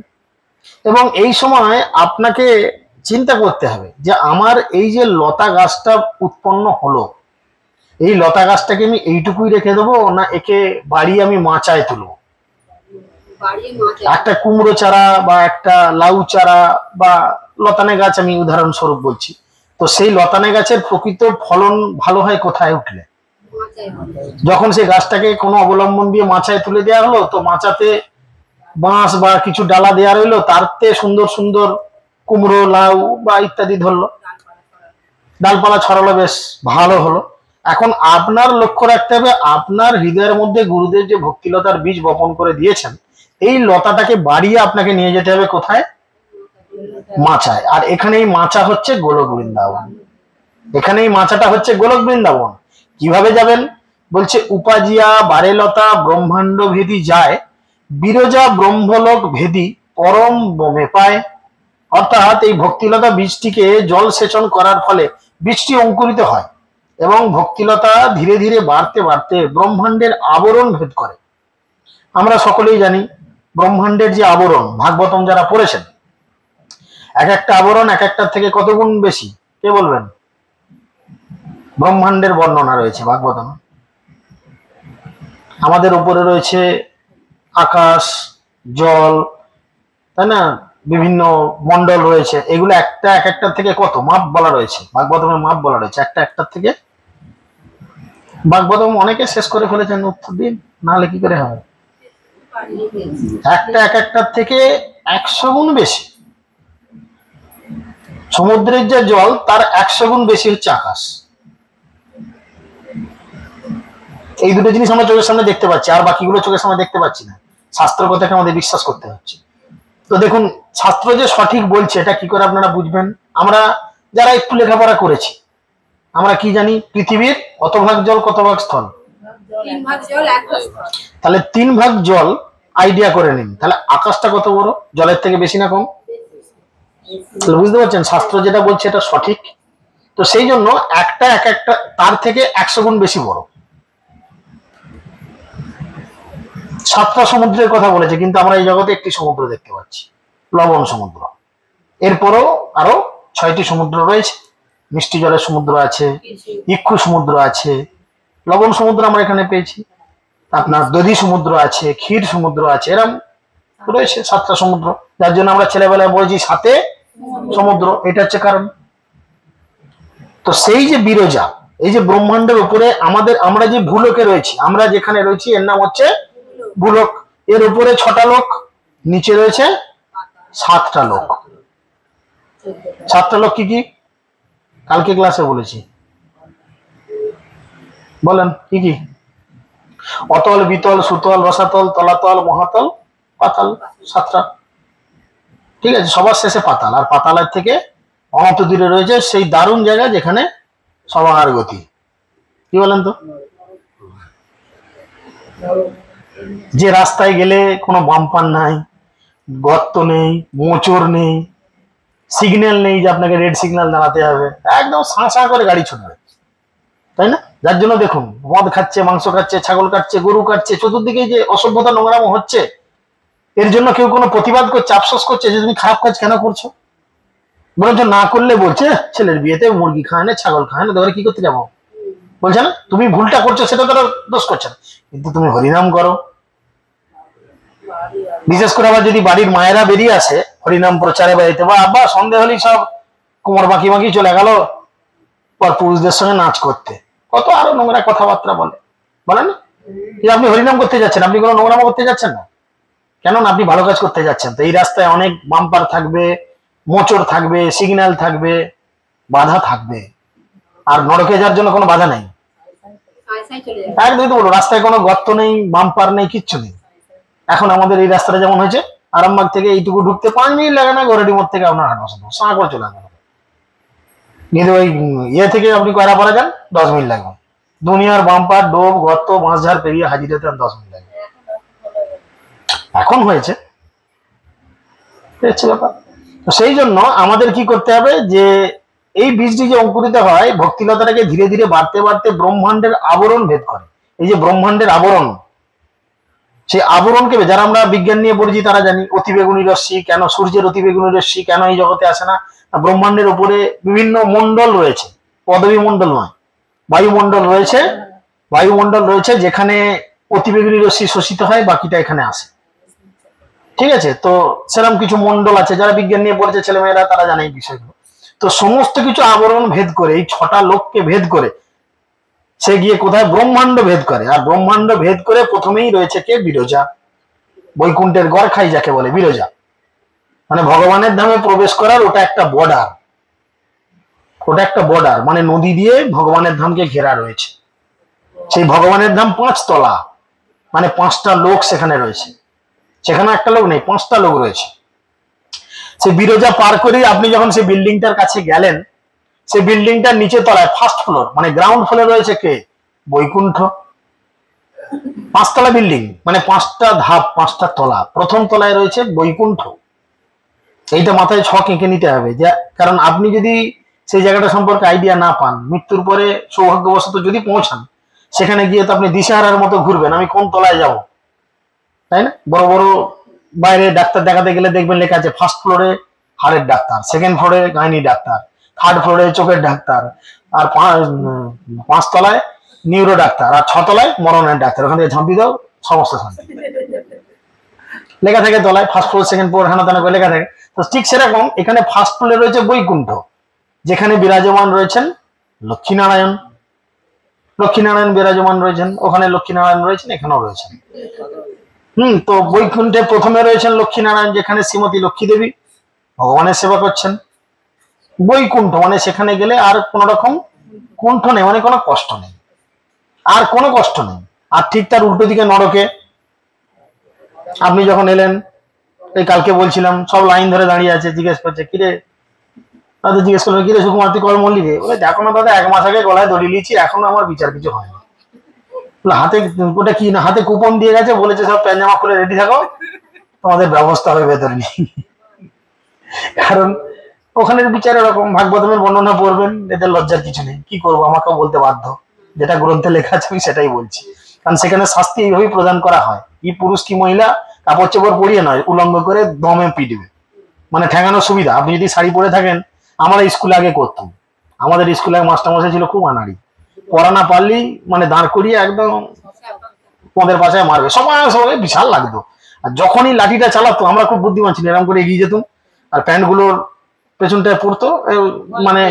এবং এই সময় আপনাকে চিন্তা করতে হবে যে আমার এই যে লতা গাছটা উৎপন্ন হলো, এই লতা গাছটাকে আমি এইটুকুই রেখে দেবো, না একে বাড়িয়ে আমি মাচায় তুলবো? একটা কুমড়ো চারা বা একটা লাউ চারা বা লতানে গাছ, আমি উদাহরণস্বরূপ বলছি, তো সেই লতানে গাছের প্রকৃত ফলন ভালো হয় কোথায় উঠলে? যখন সেই গাছটাকে কোনো অবলম্বন দিয়ে মাচায় তুলে দেওয়া হলো, তো মাচাতে বাঁশ বা কিছু ডালা দেওয়া রইলো, তারতে সুন্দর সুন্দর কুমড়ো, লাউ বা ইত্যাদি ধরলো, ডালপালা ছড়ালো, বেশ ভালো হলো। এখন আপনার লক্ষ্য রাখতে হবে, আপনার হৃদয়ের মধ্যে গুরুদেব যে ভক্তিলতার বীজ বপন করে দিয়েছেন, এই লতাটাকে বাড়িয়ে আপনাকে নিয়ে যেতে হবে কোথায়? মাচায়। আর এখানে এই মাচা হচ্ছে গোলক বৃন্দাবন, এখানে এই মাচাটা হচ্ছে গোলক বৃন্দাবন। কিভাবে যাবেন? বলছে উপাজিয়া বারেলতা ব্রহ্মাণ্ড ভেদি যায়, বিরজা ব্রহ্মলোক ভেদি পরম বোমে পায়। অর্থাৎ এই ভক্তিলতা বীজটিকে জল সেচন করার ফলে বীজটি অঙ্কুরিত হয়, এবং ভক্তিলতা ধীরে ধীরে বাড়তে বাড়তে ব্রহ্মাণ্ডের আবরণ ভেদ করে। আমরা সকলেই জানি ব্রহ্মাণ্ডের যে আবরণ, ভাগবতম যারা পড়েছেন, এক একটা আবরণ এক একটার থেকে কত গুণ বেশি, কে বলবেন? ব্রহ্মাণ্ডের বর্ণনা রয়েছে ভাগবতম। আমাদের উপরে রয়েছে আকাশ, জল, তাই না? বিভিন্ন মন্ডল রয়েছে, এগুলো একটা এক একটার থেকে কত মাপ বলা রয়েছে, ভাগবতমের মাপ বলা রয়েছে একটা একটার থেকে। ভাগবতম অনেকে শেষ করে ফেলেছেন, উত্তর দিন, নাহলে কি করে হবে? একটা এক একটার থেকে 100 গুণ বেশি। সমুদ্রের যে জল, তার 100 গুণ বেশি হচ্ছে আকাশ। এই দুটো জিনিস আমরা চোখের সামনে দেখতে পাচ্ছি, আর বাকিগুলো চোখের সামনে দেখতে পাচ্ছি না। শাস্ত্র কথাকে আমাদের বিশ্বাস করতে হচ্ছে। তো দেখুন, শাস্ত্র যে সঠিক বলছে এটা কি করে আপনারা বুঝবেন? আমরা যারা একটু লেখাপড়া করেছি, আমরা কি জানি? পৃথিবীর কত ভাগ জল, কত ভাগ স্থল? 3 ভাগ জল 1 ভাগ স্থল। তাহলে 3 ভাগ জল আইডিয়া করে নিন, তাহলে আকাশটা কত বড়? জলের থেকে বেশি না কম? তাহলে বুঝতে পারছেন শাস্ত্র যেটা বলছে এটা সঠিক। তো সেই জন্য একটা এক একটা তার থেকে 100 গুণ বেশি বড়। 7টা সমুদ্রের কথা বলেছে, কিন্তু আমরা এই জগতে একটি সমুদ্র দেখতে পাচ্ছি, লবণ সমুদ্র। এরপরও আরো 6টি সমুদ্র রয়েছে, মিষ্টি জলের সমুদ্র আছে, ইক্ষু সমুদ্র আছে, লবণ সমুদ্র আমরা এখানে পেয়েছি, আপনার দধি সমুদ্র আছে, ক্ষীর সমুদ্র আছে, এরম রয়েছে 7টা সমুদ্র, যার জন্য আমরা ছেলেবেলায় বলেছি 7 সমুদ্র, এটা হচ্ছে কারণ। তো সেই যে বিরজা, এই যে ব্রহ্মাণ্ডের উপরে আমরা যে ভূলোকে রয়েছি, আমরা যেখানে রয়েছি এর নাম হচ্ছে ভূলোক। এর উপরে 6টা লোক, নিচে রয়েছে 7টা লোক। 7টা লোক কি কি? কালকে ক্লাসে বলেছি, বলেন কি কি? অতল, বিতল, সুতল, রসাতল, তলাতল, মহাতল, পাতাল, 7টা। ঠিক আছে, সবার শেষে পাতাল। আর পাতালের থেকে অনন্ত দূরে রয়েছে সেই দারুণ জায়গা যেখানে সবার গতি। কি বলেন তো? যে রাস্তায় গেলে কোনো বাম্পার নাই, গর্ত নেই, মোচড় নেই, সিগন্যাল নেই যে আপনাকে রেড সিগন্যাল দাঁড়াতে হবে, একদম সাঁ করে গাড়ি ছুটবে, তাই না? যার জন্য দেখুন মদ খাচ্ছে, মাংস খাচ্ছে, ছাগল কাটছে, গরু কাটছে, চতুর্দিকে যে অসভ্যতা নোংরাম হচ্ছে, এর জন্য কেউ কোনো প্রতিবাদ করছে, আফসোস করছে যে তুমি খারাপ কাজ কেন করছো? বরঞ্চ না করলে বলছে ছেলের বিয়েতে মুরগি খায় না, ছাগল খায় না, ধরে কি করতে যাবো? বলছে না তুমি ভুলটা করছো, সেটা তারা দোষ করছে না, কিন্তু তুমি হরিনাম করো। বিশেষ করে আবার যদি বাড়ির মায়েরা বেরিয়ে আসে হরিনাম প্রচারে বাড়িতে, বা আব্বা সন্দেহ হলেই সব কোমর বাঁকি বাঁকি চলে গেল পর পুরুষদের সঙ্গে নাচ করতে, কত আরো নোংরা কথাবার্তা বলে, বলে না? আপনি হরিনাম করতে যাচ্ছেন, আপনি কোনো নোংরাম করতে যাচ্ছেন না, কেননা আপনি ভালো কাজ করতে যাচ্ছেন। তো এই রাস্তায় অনেক বাম্পার থাকবে, মোচড় থাকবে, সিগন্যাল থাকবে, বাধা থাকবে, আর নরকে যাওয়ার জন্য কোনো বাধা নেই। একদমই তো বলো, রাস্তায় কোনো গর্ত নেই, বাম্পার নেই, কিচ্ছু নেই। এখন আমাদের এই রাস্তাটা যেমন হয়েছে, আরামবাগ থেকে এইটুকু ঢুকতে 5 মিনিট লাগে না, গড়াটি মোড় থেকে আপনার 8 বছর সাঁ করে চলে আসবে। কিন্তু ওই ইয়ে থেকে আপনি কয়রাপাড়া যান 10 মিনিট লাগবে। দুনিয়ার বাম্পার, ডোব, গর্ত, বাঁশঝাড় পেরিয়ে হাজির হতে 10 মিনিট লাগবে। এখন হয়েছে ব্যাপার। তো সেই জন্য আমাদের কি করতে হবে, যে এই বীজটি যে অঙ্কুরিত হয়, ভক্তিলতাটাকে ধীরে ধীরে বাড়তে বাড়তে ব্রহ্মাণ্ডের আবরণ ভেদ করে। এই যে ব্রহ্মাণ্ডের আবরণ, সেই আবরণকে, যারা আমরা বিজ্ঞান নিয়ে পড়েছি তারা জানি অতিবেগুনি রশ্মি কেন, সূর্যের অতিবেগুনি রশ্মি কেন এই জগতে আসে না। ব্রহ্মাণ্ডের উপরে বিভিন্ন মণ্ডল রয়েছে, পদবী মণ্ডল নয়, বায়ুমণ্ডল রয়েছে, বায়ুমণ্ডল রয়েছে যেখানে অতিবেগুনি রশ্মি শোষিত হয়, বাকিটা এখানে আসে। ঠিক আছে, তো সেরকম কিছু মণ্ডল আছে, যারা বিজ্ঞান নিয়ে পড়েছে ছেলেমেয়েরা তারা জানে এই বিষয়গুলো। তো সমস্ত কিছু আবরণ ভেদ করে, এই 6টা লোককে ভেদ করে সে গিয়ে কোথায় ব্রহ্মাণ্ড ভেদ করে। আর ব্রহ্মাণ্ড ভেদ করে প্রথমেই রয়েছে কে? বিরজা। বৈকুণ্ঠের গড় খাই যাকে বলে বিরজা, মানে ভগবানের ধামে প্রবেশ করার ওটা একটা বর্ডার, ওটা একটা বর্ডার, মানে নদী দিয়ে ভগবানের ধামকে ঘেরা রয়েছে। সেই ভগবানের ধাম 5 তলা, মানে 5টা লোক সেখানে রয়েছে। সেখানে একটা লোক নেই, 5টা লোক রয়েছে। সেই বিরজা পার করে আপনি যখন সেই বিল্ডিংটার কাছে গেলেন, সেই বিল্ডিংটার নিচে তলায় ফার্স্ট ফ্লোর, মানে গ্রাউন্ড ফ্লোরে রয়েছে কে? বৈকুণ্ঠ। 5 তলা বিল্ডিং, মানে 5টা ধাপ, 5টা তলা। প্রথম তলায় রয়েছে বৈকুণ্ঠ। এইটা মাথায় ছক এঁকে নিতে হবে, যে কারণ আপনি যদি সেই জায়গাটা সম্পর্কে আইডিয়া না পান, মৃত্যুর পরে সৌভাগ্যবশত যদি পৌঁছান, সেখানে গিয়ে তো আপনি দিশেহারার মতো ঘুরবেন, আমি কোন তলায় যাব, তাই না? বড় বড় বাইরে ডাক্তার দেখাতে গেলে দেখবেন লেখা আছে ফার্স্ট ফ্লোরে হাড়ের ডাক্তার, সেকেন্ড ফ্লোরে গাইনি ডাক্তার, থার্ড ফ্লোরে চোখের ডাক্তার, আর 5 তলায় নিউরো ডাক্তার, আর 6 তলায় মরণের ডাক্তার। ওখান থেকে ঝাঁপি দাও, সমস্ত শান্তি। লেখা থাকে তলায় ফার্স্ট ফ্লোর, সেকেন্ড ফ্লোর, হানা তানা করে লেখা থাকে। তো ঠিক সেরকম এখানে ফার্স্ট ফ্লোরে রয়েছে বৈকুণ্ঠ, যেখানে বিরাজমান রয়েছেন লক্ষ্মীনারায়ণ। লক্ষ্মীনারায়ণ বিরাজমান রয়েছেন, ওখানে লক্ষ্মীনারায়ণ রয়েছেন, এখানেও রয়েছেন। তো বৈকুণ্ঠে প্রথমে রয়েছেন লক্ষ্মীনারায়ণ, যেখানে শ্রীমতী লক্ষ্মী দেবী ভগবানের সেবা করছেন। বৈকুণ্ঠ মানে সেখানে গেলে আর কোন রকম কুণ্ঠ নেই, মানে কোনো কষ্ট নেই, আর কোনো কষ্ট নেই। আর ঠিক তার উল্টো দিকে নরকে আপনি যখন এলেন, এই কালকে বলছিলাম, সব লাইন ধরে দাঁড়িয়ে আছে, জিজ্ঞেস করছে কিরে, তাদের জিজ্ঞেস করলো কিরে সুকুমার তুই কল মল্লি রে? বলে দেখো না দাদা, 1 মাস আগে গলায় দড়ি লিয়েছি, এখনো আমার বিচার কিছু হয়নি। হাতে ওটা কি না, হাতে কুপন দিয়ে গেছে, বলেছে সব প্যান্ট জামা খুলে রেডি থাকো, তোমাদের ব্যবস্থা হবে ভেতরে নিয়ে। কারণ ওখানের বিচার এরকম। ভাগবতমের বর্ণনা পড়বেন, এদের লজ্জার কিছু নেই। কি করবো, আমাকেও বলতে বাধ্য, যেটা গ্রন্থে লেখা আছে আমি সেটাই বলছি। কারণ সেখানে শাস্তি এইভাবেই প্রদান করা হয়, কি পুরুষ কি মহিলা কাপড় চোপড় পরিয়ে নয়, উলঙ্গ করে দমে পিটবে, মানে ঠেঙানোর সুবিধা। আপনি যদি শাড়ি পরে থাকেন, আমরা স্কুলে আগে করতাম, আমাদের স্কুলে মাস্টারমশাই ছিল খুব আনাড়ি, পড়া না পারলেই মানে দাঁড় করিয়ে একদম পদের পাশে মারবে, সবাই বিশাল লাগতো। আর যখনই লাঠিটা চালাতো, আমরা খুব বুদ্ধিমান ছিলাম, এরকম করে এগিয়ে যেতাম, আর প্যান্ট গুলোর পেছনটায় পড়তো, মানে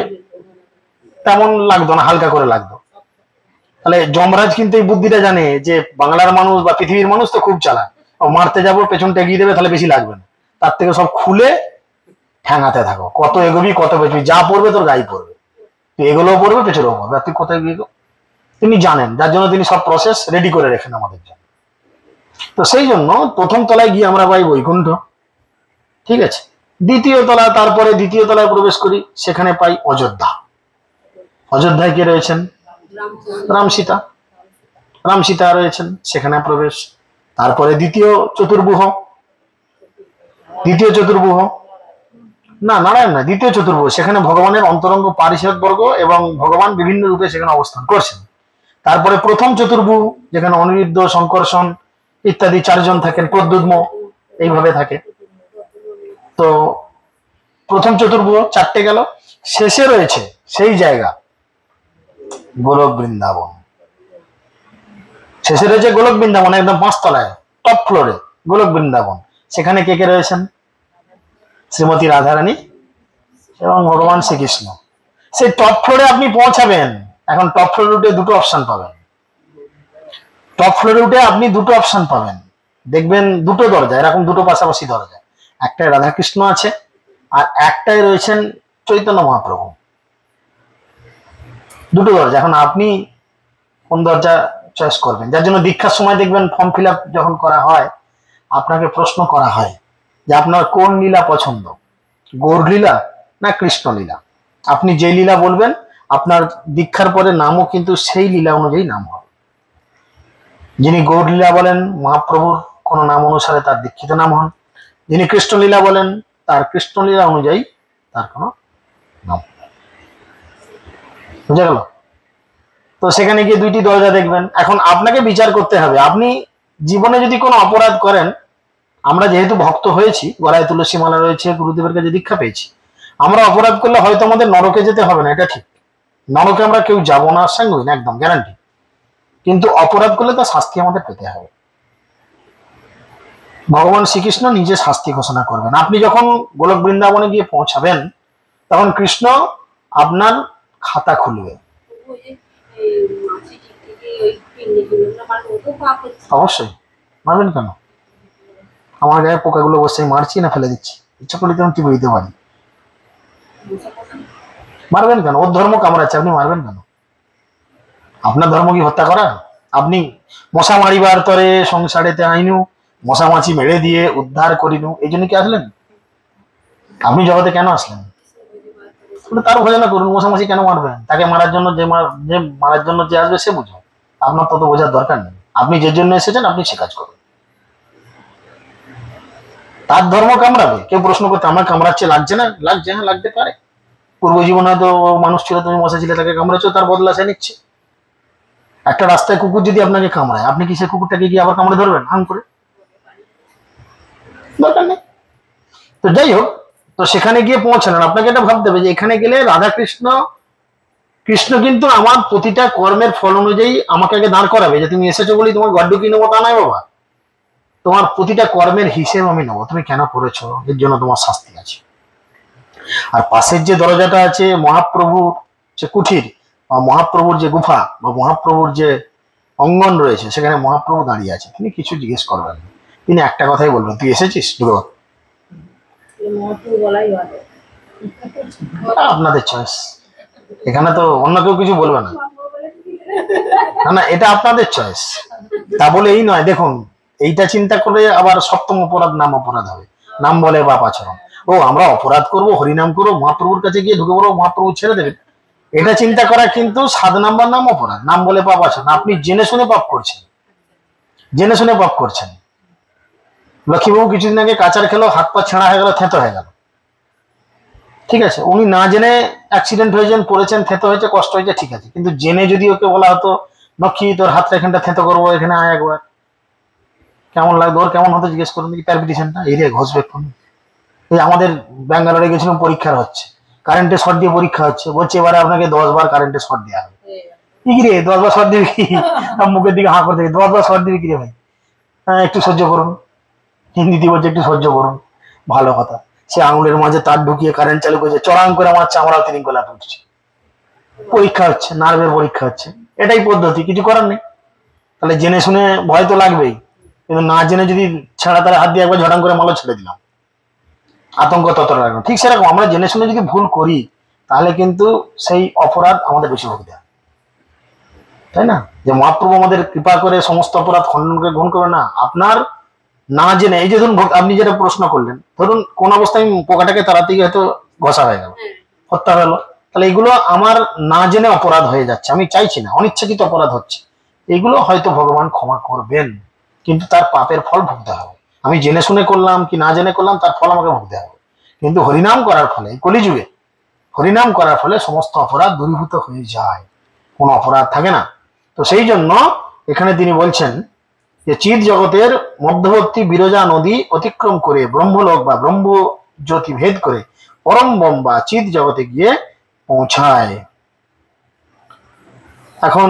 তেমন লাগতো না, হালকা করে লাগতো। তাহলে যমরাজ কিন্তু এই বুদ্ধিটা জানে যে বাংলার মানুষ বা পৃথিবীর মানুষ তো খুব চালাক, মারতে যাবো পেছনটা এগিয়ে দেবে, তাহলে বেশি লাগবে না, তার থেকে সব খুলে ঠ্যাঙাতে থাকো, কত এগোবি কত পেছবি, যা পড়বে তোর গায়ে পড়বে, তুই এগুলোও পড়বে পেছনেও পড়বে, তুই কোথায় গিয়ে তিনি জানেন, যার জন্য তিনি সব প্রসেস রেডি করে রেখেন আমাদের জন্য। তো সেই জন্য প্রথম তলায় গিয়ে আমরা পাই বৈকুণ্ঠ, ঠিক আছে। দ্বিতীয় তলা, তারপরে দ্বিতীয় তলায় প্রবেশ করি, সেখানে পাই অযোধ্যা। অযোধ্যায় কে রয়েছেন? রাম সীতা। রাম সীতা রয়েছেন, সেখানে প্রবেশ। তারপরে দ্বিতীয় চতুর্ভুহ, না নারায়ণ না, দ্বিতীয় চতুর্ভুজ, সেখানে ভগবানের অন্তরঙ্গ পারিষদ বর্গ এবং ভগবান বিভিন্ন রূপে সেখানে অবস্থান করছেন। তারপরে প্রথম চতুর্ভুজ, যেখানে অনিরুদ্ধ, শঙ্কর্ষণ ইত্যাদি চারজন থাকেন, প্রদ্যুম্ন এইভাবে থাকে। তো প্রথম চতুর্ভুজ চারটে গেল। শেষে রয়েছে সেই জায়গা গোলক বৃন্দাবন। শেষে রয়েছে গোলক বৃন্দাবন, একদম 5 তলায় টপ ফ্লোরে গোলক বৃন্দাবন। সেখানে কে কে রয়েছেন? শ্রীমতী রাধারানী এবং ভগবান শ্রীকৃষ্ণ। সেই টপ ফ্লোরে আপনি পৌঁছাবেন। এখন টপ ফ্লোরে উঠে দুটো অপশন পাবেন। টপ ফ্লোরে উঠে আপনি দুটো অপশন পাবেন, দেখবেন দুটো দরজা, এরকম দুটো পাশাপাশি দরজা। একটায় রাধাকৃষ্ণ আছে আর একটায় রয়েছেন চৈতন্য মহাপ্রভু। দুটো দরজা। এখন আপনি কোন দরজা চয়েস করবেন? যার জন্য দীক্ষার সময় দেখবেন ফর্ম ফিল আপ যখন করা হয়, আপনাকে প্রশ্ন করা হয় যে আপনার কোন লীলা পছন্দ, গৌর লীলা না কৃষ্ণ লীলা। আপনি যে লীলা বলবেন, আপনার দীক্ষার পরে নামও কিন্তু সেই লীলা অনুযায়ী নাম হবে। যিনি গৌর লীলা বলেন, মহাপ্রভুর কোন নাম অনুসারে তার দীক্ষিত নাম হন। যিনি কৃষ্ণলীলা বলেন, তার কৃষ্ণলীলা অনুযায়ী তার কোন নাম। বুঝা গেল? তো সেখানে গিয়ে দুইটি দরজা দেখবেন। এখন আপনাকে বিচার করতে হবে, আপনি জীবনে যদি কোনো অপরাধ করেন, আমরা যেহেতু ভক্ত হয়েছি, গলায় তুলসী মালা রয়েছে, গুরুদেবের কাছে দীক্ষা পেয়েছি, আমরা অপরাধ করলে হয়তো আমাদের নরকে যেতে হবে না, এটা ঠিক। নরকে আমরা কেউ যাবো না, সাংঘিক একদম গ্যারান্টি। কিন্তু অপরাধ করলে তার শাস্তি আমাদের পেতে হবে। ভগবান শ্রীকৃষ্ণ নিজে শাস্তি ঘোষণা করবেন। আপনি যখন গোলক বৃন্দাবনে গিয়ে পৌঁছাবেন, তখন কৃষ্ণ আপনার খাতা খুলবে। অবশ্যই মারবেন কেন? আমার গায়ে পোকাগুলো বসে মারছি না ফেলে দিচ্ছি, ইচ্ছা করলে তেমন কি বুঝতে পারি। মারবেন কেন? ওর ধর্ম কামড়াচ্ছে, আপনি মারবেন কেন? আপনার ধর্ম কি হত্যা করা? আপনি মশা মারিবার তরে সংসারেতে আইনু, মশা মাছি মেরে দিয়ে উদ্ধার করিনু, এই জন্য কি আসলেন? আপনি জগতে কেন আসলেন? তার ভজনা করুন। মশা মাছি কেন মারবেন? তাকে মারার জন্য যে মারার জন্য যে আসবে সে বুঝবে, আপনার তত বোঝার দরকার নেই। আপনি যে জন্য এসেছেন আপনি সে কাজ করুন। তার ধর্ম কামড়াবে, কেউ প্রশ্ন করতে আমার কামড়াচ্ছে, লাগছে না? লাগছে, হ্যাঁ লাগতে পারে। পূর্ব জীবনে তো মানুষ ছিল, তুমি মশা ছিল, তাকে কামড়াচ্ছ, তার বদলা সে নিচ্ছে। একটা রাস্তায় কুকুর যদি আপনাকে কামড়ায়, আপনি কি সে কুকুরটাকে গিয়ে আবার কামড়ে ধরবেন হাম করে? দরকার নেই। তো যাই হোক, তো সেখানে গিয়ে পৌঁছালেন, আপনাকে এটা ভাবতে হবে যে এখানে গেলে রাধাকৃষ্ণ, কৃষ্ণ কিন্তু আমার প্রতিটা কর্মের ফল অনুযায়ী আমাকে আগে দাঁড় করাবে, যে তুমি এসেছো বলি তোমার ঘর ঢুকিয়ে নেবো তা নয় বাবা। তোমার প্রতিটা কর্মের হিসেব আমি নেবো, তুমি কেন করেছো, এর জন্য তোমার শাস্তি আছে। আর পাশের যে দরজাটা আছে মহাপ্রভুর যে কুঠির বা মহাপ্রভুর যে গুফা বা মহাপ্রভুর যে অঙ্গন রয়েছে, সেখানে মহাপ্রভু দাঁড়িয়ে আছে। তিনি কিছু জিজ্ঞেস করবেন না, তিনি একটা কথাই বলবেন, তুই এসেছিস ঢুকে। আপনাদের চয়েস, এখানে তো অন্য কেউ কিছু বলবে না। না না, এটা আপনাদের চয়েস। তা বলে এই নয়, দেখুন এইটা চিন্তা করে আবার সপ্তম অপরাধ নাম অপরাধ হবে। নাম বলে বাপ আচরণ, ও আমরা অপরাধ করব, হরিনাম করবো, মহাপ্রভুর কাছে গিয়ে ঢুকে পড়বো, মহাপ্রভু ছেড়ে দেবেন, এটা চিন্তা করা কিন্তু 7 নম্বর নাম অপরাধ। নাম বলে পাপ আচরণ, আপনি জেনে শুনে পাপ করছেন, জেনে শুনে পাপ করছেন। লক্ষ্মীবাবু কিছুদিন আগে কাচার খেলো, হাত পা ছেঁড়া হয়ে গেল, থেঁতো হয়ে গেল, ঠিক আছে। উনি না জেনে অ্যাক্সিডেন্ট হয়েছেন, পড়েছেন, থেঁতো হয়েছে, কষ্ট হয়েছে, ঠিক আছে। কিন্তু জেনে যদি ওকে বলা হতো লক্ষ্মী তোর হাতটা এখানটা থেঁতো করবো, এখানে আয় একবার, কেমন লাগতো? ওর কেমন হতো জিজ্ঞেস করুন, প্যালপিটেশনটা এই রে ঘষবে। এই আমাদের ব্যাঙ্গালোরে গেছিলাম, পরীক্ষার হচ্ছে, কারেন্টে শর্ট দিয়ে পরীক্ষা হচ্ছে, বলছে এবারে আপনাকে 10 বার কারেন্টে শর্ট দেওয়া হবে। কি রে 10 বার শর্ট দিবি? মুখের দিকে হাঁ করে দেখি, 10 বার শর্ট দিবি কি রে ভাই? হ্যাঁ একটু সহ্য করুন। হিন্দিতে বলছে একটু সহ্য করুন, ভালো কথা। সে আঙুলের মাঝে তার ঢুকিয়ে কারেন্ট চালু করেছে, চড়াং করে মারছে, আমরাও তিনি গোলা উঠছে। পরীক্ষা হচ্ছে, নার্ভের পরীক্ষা হচ্ছে, এটাই পদ্ধতি, কিছু করার নেই। তাহলে জেনে শুনে ভয় তো লাগবেই, কিন্তু না জেনে যদি ছেঁড়া তারা হাত দিয়ে একবার ঝটাং করে মালো ছেড়ে দিলাম, আতঙ্ক ততটা লাগবে। ঠিক সেরকম আমরা জেনে শুনে যদি ভুল করি, তাহলে কিন্তু সেই অপরাধ আমাদের বেশি ভোগ দেয়। তাই না? যে মহাপ্রভু আমাদের কৃপা করে সমস্ত অপরাধ খণ্ডন করে গ্রহণ করে না, আপনার না জেনে, এই যে ধরুন আপনি যেটা প্রশ্ন করলেন, ধরুন কোন অবস্থায় পোকাটাকে তাড়াতে গিয়ে হয়তো ঘষা হয়ে গেল, হত্যা হলো, তাহলে এগুলো আমার না জেনে অপরাধ হয়ে যাচ্ছে, আমি চাইছি না, অনিচ্ছাকৃত অপরাধ হচ্ছে, এগুলো হয়তো ভগবান ক্ষমা করবেন, কিন্তু তার পাপের ফল ভুগতে হবে। আমি জেনে শুনে করলাম কি না জেনে করলাম, তার ফল আমাকে ভুগতে হবে। কিন্তু হরিনাম করার ফলে, কলিযুগে হরিনাম করার ফলে সমস্ত অপরাধ দূরীভূত হয়ে যায়, কোনো অপরাধ থাকে না। তো সেই জন্য এখানে তিনি বলছেন যে চিৎ জগতের মধ্যবর্তী বিরজা নদী অতিক্রম করে ব্রহ্মলোক বা ব্রহ্ম জ্যোতি ভেদ করে পরম ব্রহ্ম বা চিৎ জগতে গিয়ে পৌঁছায়। এখন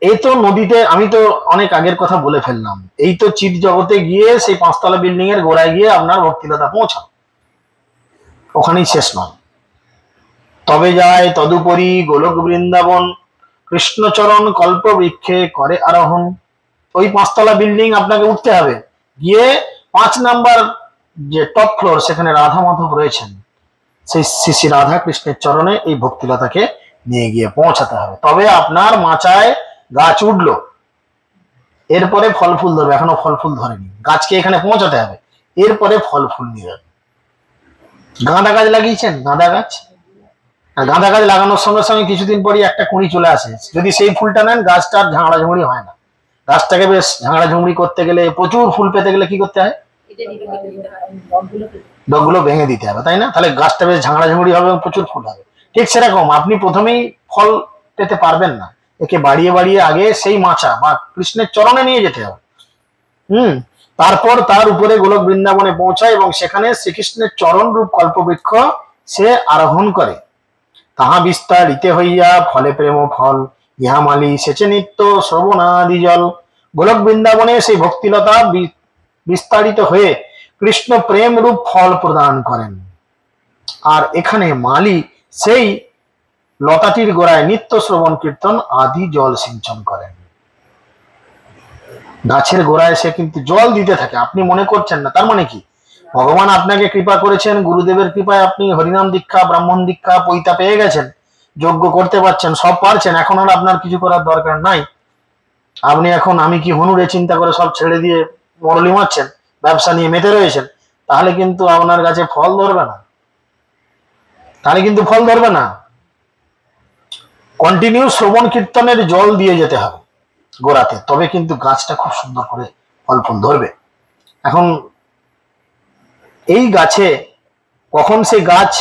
এই তো নদীতে, আমি তো অনেক আগের কথা বলে ফেললাম, এই তো চিৎ জগতে গিয়ে সেই 5 তলা বিল্ডিং এর গোড়ায় গিয়ে আপনার ভক্তিলতা পৌঁছান, ওখানেই শেষ নয়। তবে যায় তদুপরি গোলক বৃন্দাবন কৃষ্ণচরণ কল্প বৃক্ষে করে আরোহণ। ওই 5 তলা বিল্ডিং আপনাকে উঠতে হবে, গিয়ে 5 নাম্বার যে টপ ফ্লোর, সেখানে রাধা মাধব রয়েছেন, সেই শ্রী শ্রী রাধা কৃষ্ণের চরণে এই ভক্তিলতাকে নিয়ে গিয়ে পৌঁছাতে হবে। তবে আপনার মাচায় গাছ উঠলো, এরপরে ফল ফুল ধরবে, এখনো ফল ফুল ধরেনি, গাছকে এখানে পৌঁছাতে হবে, এরপরে ফল ফুল নিয়ে যাবে। গাঁদা গাছ লাগিয়েছেন, গাঁদা গাছ, আর গাঁদা গাছ লাগানোর সঙ্গে সঙ্গে কিছুদিন পরই একটা কুঁড়ি চলে আসে, যদি সেই ফুলটা নেন গাছটার ঝাঁড়া ঝুঁড়ি হয় না। গাছটাকে বেশ ঝাঁড়া ঝুঁড়ি করতে গেলে, প্রচুর ফুল পেতে গেলে কি করতে হয়, ডগগুলো ভেঙে দিতে হবে, তাই না? তাহলে গাছটা বেশ ঝাঁড়া ঝুঁড়ি হবে এবং প্রচুর ফুল হবে। ঠিক সেরকম আপনি প্রথমেই ফল পেতে পারবেন না, একে বাড়িয়ে বাড়িয়ে আগে সেই মাচা বা কৃষ্ণের চরণে নিয়ে যেতে হবে। তারপর তার উপরে গোলক বৃন্দাবনে পৌঁছায় এবং সেখানে শ্রীকৃষ্ণের চরণ রূপ কল্পবৃক্ষ সে আরোহণ করে। তাহা বিস্তারিতে হইয়া ফলে প্রেম ফল ইহা মালি সেচে নিত্য শ্রবণাদি জল। গোলক বৃন্দাবনে সেই ভক্তিলতা বিস্তারিত হয়ে কৃষ্ণ প্রেম রূপ ফল প্রদান করেন, আর এখানে মালি সেই লতাটির গোড়ায় নিত্য শ্রবণ কীর্তন আদি জল সিঞ্চন করেন। গাছের গোড়ায় সে কিন্তু জল দিতে থাকে, আপনি মনে করছেন না, তার মানে কি ভগবান আপনাকে কৃপা করেছেন, গুরুদেবের কৃপায় আপনি হরিনাম দীক্ষা, ব্রাহ্মণ দীক্ষা, পৈতা পেয়ে গেছেন, যজ্ঞ করতে পারছেন, সব পারছেন, এখন আর আপনার কিছু করার দরকার নাই। আপনি এখন আমি কি হনুরে চিন্তা করে সব ছেড়ে দিয়ে মরলি মারছেন, ব্যবসা নিয়ে মেতে রয়েছেন, তাহলে কিন্তু আপনার কাছে ফল ধরবে না, তাহলে কিন্তু ফল ধরবে না। কন্টিনিউ শ্রবণ কীর্তনের জল দিয়ে যেতে হবে গোড়াতে, তবে কিন্তু গাছটা খুব সুন্দর করে ফল ফুল ধরবে। এখন এই গাছে কখন সে গাছ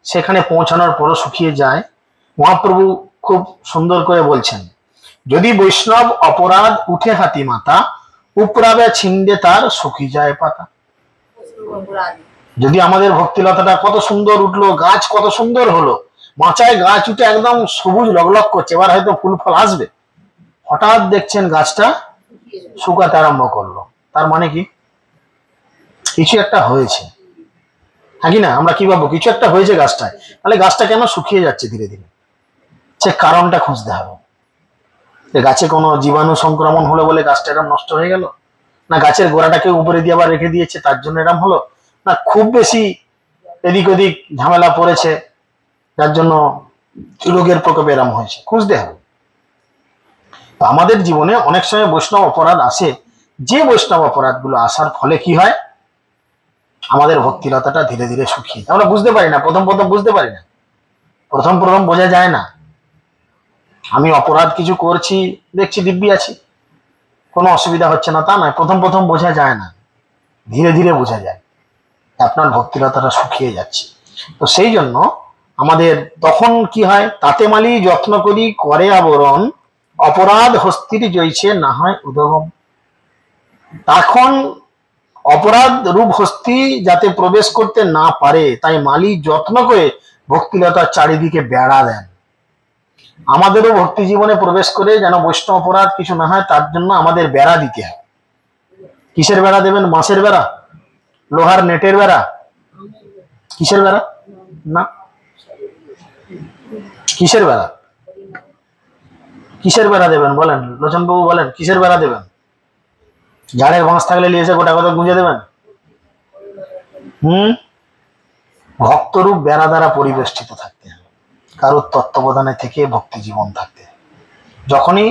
সেখানে পৌঁছানোর পরও শুকিয়ে যায়, মহাপ্রভু খুব সুন্দর করে বলছেন, যদি বৈষ্ণব অপরাধ উঠে হাতি মাথা উপরাবে ছিন্ডে তার শুকিয়ে যায় পাতা। যদি আমাদের ভক্তিলতাটা কত সুন্দর উঠলো, গাছ কত সুন্দর হলো, মাচায় গাছ উঠে একদম সবুজ লগলগ করছে, এবার হয়তো ফুল ফল আসবে, হঠাৎ দেখছেন গাছটা শুকাতে আরম্ভ করলো, তার মানে কি কিছু একটা হয়েছে, হ্যাঁ কি না? আমরা কি ভাববো কিছু একটা হয়েছে গাছটায়, তাহলে গাছটা কেন শুকিয়ে যাচ্ছে ধীরে ধীরে, সে কারণটা খুঁজতে হবে। গাছে কোনো জীবাণু সংক্রমণ হলো বলে গাছটা এরম নষ্ট হয়ে গেল, না গাছের গোড়াটাকে উপরে দিয়ে আবার রেখে দিয়েছে তার জন্য এরম হলো, না খুব বেশি এদিক ওদিক ঝামেলা পড়েছে যার জন্য রোগের প্রকোপে এরম হয়েছে, খুঁজতে হবে। আমাদের জীবনে অনেক সময় বৈষ্ণব অপরাধ আসে, যে বৈষ্ণব অপরাধ গুলো আসার ফলে কি হয়, আমাদের ভক্তিলতাটা ধীরে ধীরে শুকিয়ে, আমরা বুঝতে পারি না, প্রথম প্রথম বুঝতে পারি না, প্রথম প্রথম বোঝা যায় না। আমি অপরাধ কিছু করছি, দেখছি দিব্যি আছি, কোনো অসুবিধা হচ্ছে না, তা নয়, প্রথম প্রথম বোঝা যায় না, ধীরে ধীরে বোঝা যায় আপনার ভক্তিলতাটা শুকিয়ে যাচ্ছে। তো সেই জন্য আমাদের তখন কি হয়, তাতে মালি যত্ন করি করে আবরণ অপরাধ হস্তির জয়ছে না হয় উদগম। তখন অপরাধ রূপ হস্তি যাতে প্রবেশ করতে না পারে, তাই মালি যত্ন করে ভক্তিলতার চারিদিকে বেড়া দেন। আমাদেরও ভক্তি জীবনে প্রবেশ করে যেন বৈষ্ণব অপরাধ কিছু না হয়, তার জন্য আমাদের বেড়া দিতে হয়। কিসের বেড়া দেবেন? বাঁশের বেড়া, লোহার নেটের বেড়া, কিসের বেড়া? না, কিসের বেড়া? কিসের বেড়া দেবেন বলেন লোচন বাবু, বলেন কিসের বেড়া দেবেন? ঝাড়ের বাঁশ থাকলে নিয়ে এসে গোটা কথা গুঁজে দেবেন? ভক্তরূপ বেড়া দ্বারা পরিবেষ্টিত থাকতে হবে, কারোর তত্ত্বাবধানে থেকে ভক্তি জীবন থাকতে হবে। যখনই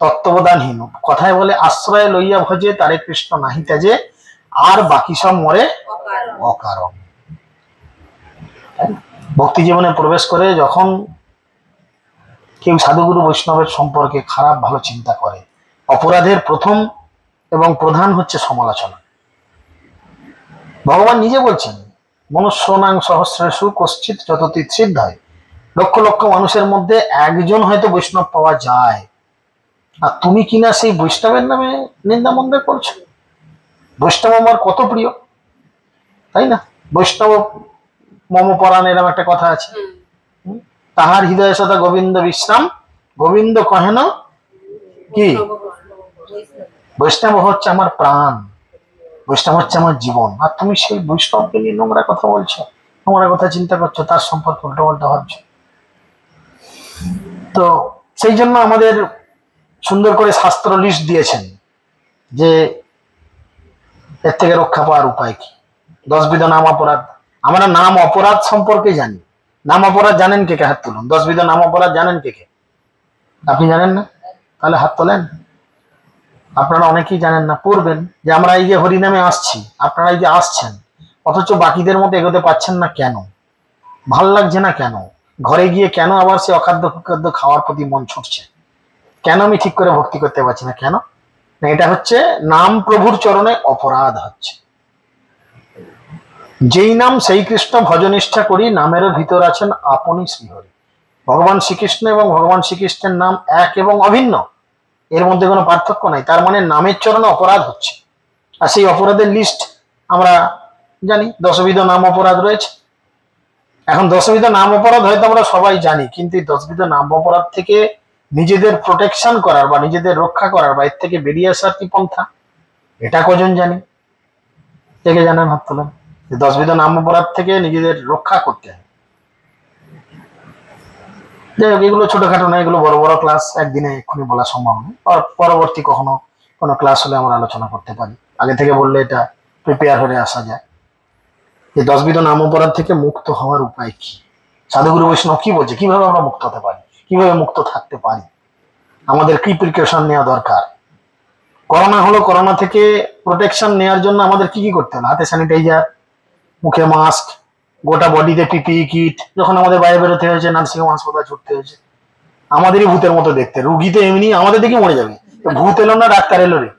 তত্ত্ববোধানহীন, কথায় বলে আশ্রয় লইয়া ভজে তারে কৃষ্ণ নাহি ত্যাজে, আর বাকি সব মরে অকারণ। অকারণ। ভক্তি জীবনে প্রবেশ করে যখন কেউ সাধুগুরু বৈষ্ণবের সম্পর্কে খারাপ ভালো চিন্তা করে, অপরাধের প্রথম এবং প্রধান হচ্ছে সমালোচনা। ভগবান নিজে বলছেন, মনুষ্যনাং সহস্রেষু কশ্চিৎ যততি সিদ্ধায়। লক্ষ লক্ষ মানুষের মধ্যে একজন হয়তো বৈষ্ণব পাওয়া যায়, আর তুমি কিনা সেই বৈষ্ণবের নামে নিন্দা মন্দা করছো। বৈষ্ণব আমার কত প্রিয়, তাই না? বৈষ্ণব মম পরাণ, এরকম একটা কথা আছে। তাহার হৃদয় সদা গোবিন্দ বিশ্রাম, গোবিন্দ কহেন কি? বৈষ্ণব হচ্ছে আমার প্রাণ, বৈষ্ণব হচ্ছে আমার জীবন, আর তুমি সেই বৈষ্ণবকে নিয়ে নোংরা কথা বলছো, নোংরা কথা চিন্তা করছো, তার সম্পর্কে উল্টো পাল্টা ভাবছো। তো সেই জন্য আমাদের সুন্দর করে শাস্ত্র লিস্ট দিয়েছেন যে এর থেকে রক্ষা পাওয়ার উপায় কি। 10 বিধ নাম অপরাধ। আমরা নাম অপরাধ সম্পর্কে জানি। নাম অপরাধ জানেন কে কে? হাত তুলুন। 10 বিধ নাম অপরাধ জানেন কে কে? আপনি জানেন না? তাহলে হাত তোলেন। আপনারা অনেকেই জানেন না, পড়বেন। যে আমরা এই যে হরিনামে আসছি, আপনারা এই যে আসছেন, অথচ বাকিদের মতো এগোতে পারছেন না কেন? ভাল লাগছে না কেন? ঘরে গিয়ে কেন আবার সে অখাদ্য কুখাদ্য খাওয়ার প্রতি মন ছুটছে? কেন আমি ঠিক করে ভক্তি করতে পারছি না? কেন না? এটা হচ্ছে নাম প্রভুর চরণে অপরাধ হচ্ছে। যেই নাম সেই কৃষ্ণ ভজনিষ্ঠা করি, নামেরও ভিতর আছেন আপনি শ্রীহরি। ভগবান শ্রীকৃষ্ণ এবং ভগবান শ্রীকৃষ্ণের নাম এক এবং অভিন্ন, এর মধ্যে কোনো পার্থক্য নাই। তার মানে নামের চরণে অপরাধ হচ্ছে। আর সেই অপরাধের লিস্ট আমরা জানি, 10 বিধ নাম অপরাধ রয়েছে। এখন 10 বিধ নাম অপরাধ হয়তো আমরা সবাই জানি, কিন্তু 10 বিধ নাম অপরাধ থেকে নিজেদের প্রোটেকশন করার বা নিজেদের রক্ষা করার বা এর থেকে বেরিয়ে আসার কি পন্থা, এটা কজন জানি? কে কে জানেন? হাত তোলেন। 10 বিধ নাম অপরাধ থেকে নিজেদের রক্ষা করতে হয়। যাই হোক, এগুলো ছোটখাটো না, এগুলো বড় বড় ক্লাস, একদিনে এক্ষুনি বলা সম্ভব নয়। আর পরবর্তী কখনো কোনো ক্লাস হলে আমরা আলোচনা করতে পারি। আগে থেকে বললে এটা প্রিপেয়ার হয়ে আসা যায়। এই 10 বিধ নাম অপরাধ থেকে মুক্ত হওয়ার উপায় কি? সাধুগুরু বৈষ্ণব কি বলছে, কিভাবে আমরা মুক্ত হতে পারি, কিভাবে মুক্ত থাকতে পারি, আমাদের কি প্রিকশন নেওয়া দরকার? করোনা হলো, করোনা থেকে প্রোটেকশন নেওয়ার জন্য আমাদের কি কি করতে হলো? হাতে স্যানিটাইজার, মুখে মাস্ক, গোটা বডিতে পিপিই কিট। যখন আমাদের বাইরে বেরোতে হয়েছে, নার্সিং হোম হাসপাতাল ছুটতে হয়েছে। আমাদেরই ভূতের মতো দেখতে, রুগী তো এমনি আমাদের দেখে মরে যাবে। ভূত এলো না, ডাক্তার এলো রে,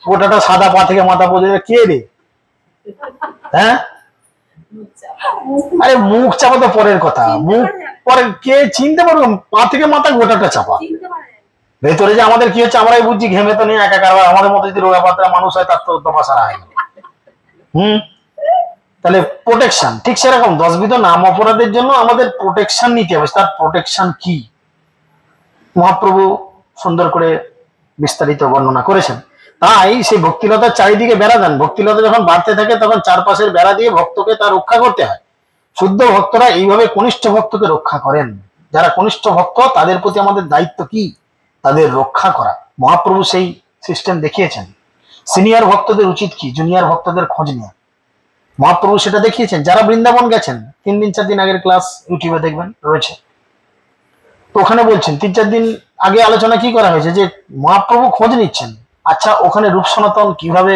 গোটাটা সাদা পা থেকে মাথা পর্যন্ত, কে রে? হ্যাঁ, আরে মুখ চাপা তো পরের কথা, মুখ পরে কে চিনতে পারবো? পা থেকে মাথা গোটাটা চাপা। ভেতরে যে আমাদের কি হচ্ছে আমরাই বুঝছি, ঘেমে তো নেই একাকার। আমাদের মতো যদি রোগা পাতলা মানুষ হয়, তার তো দফা সারা হয় না। তাহলে প্রোটেকশন ঠিক সেরকম 10 বিধ নাম অপরাধের জন্য আমাদের প্রোটেকশন নিতে হবে। তার প্রোটেকশন কি মহাপ্রভু সুন্দর করে বিস্তারিত বর্ণনা করেছেন। তাই সেই ভক্তিলতার চারিদিকে বেড়া দেন। ভক্তিলতা যখন বাড়তে থাকে তখন চারপাশের বেড়া দিয়ে ভক্তকে তার রক্ষা করতে হয়। শুদ্ধ ভক্তরা এইভাবে কনিষ্ঠ ভক্তকে রক্ষা করেন। যারা কনিষ্ঠ ভক্ত, তাদের প্রতি আমাদের দায়িত্ব কি? তাদের রক্ষা করা। মহাপ্রভু সেই সিস্টেম দেখিয়েছেন। সিনিয়র ভক্তদের উচিত কি? জুনিয়র ভক্তদের খোঁজ নেওয়া। মহাপ্রভু সেটা দেখিয়েছেন। যারা বৃন্দাবন গেছেন, 3 দিন 4 দিন আগের ক্লাস ইউটিউবে দেখবেন রয়েছে, তো ওখানে বলছেন 3-4 দিন আগে আলোচনা কি করা হয়েছে, যে মহাপ্রভু খোঁজ নিচ্ছেন, আচ্ছা ওখানে রূপ সনাতন কিভাবে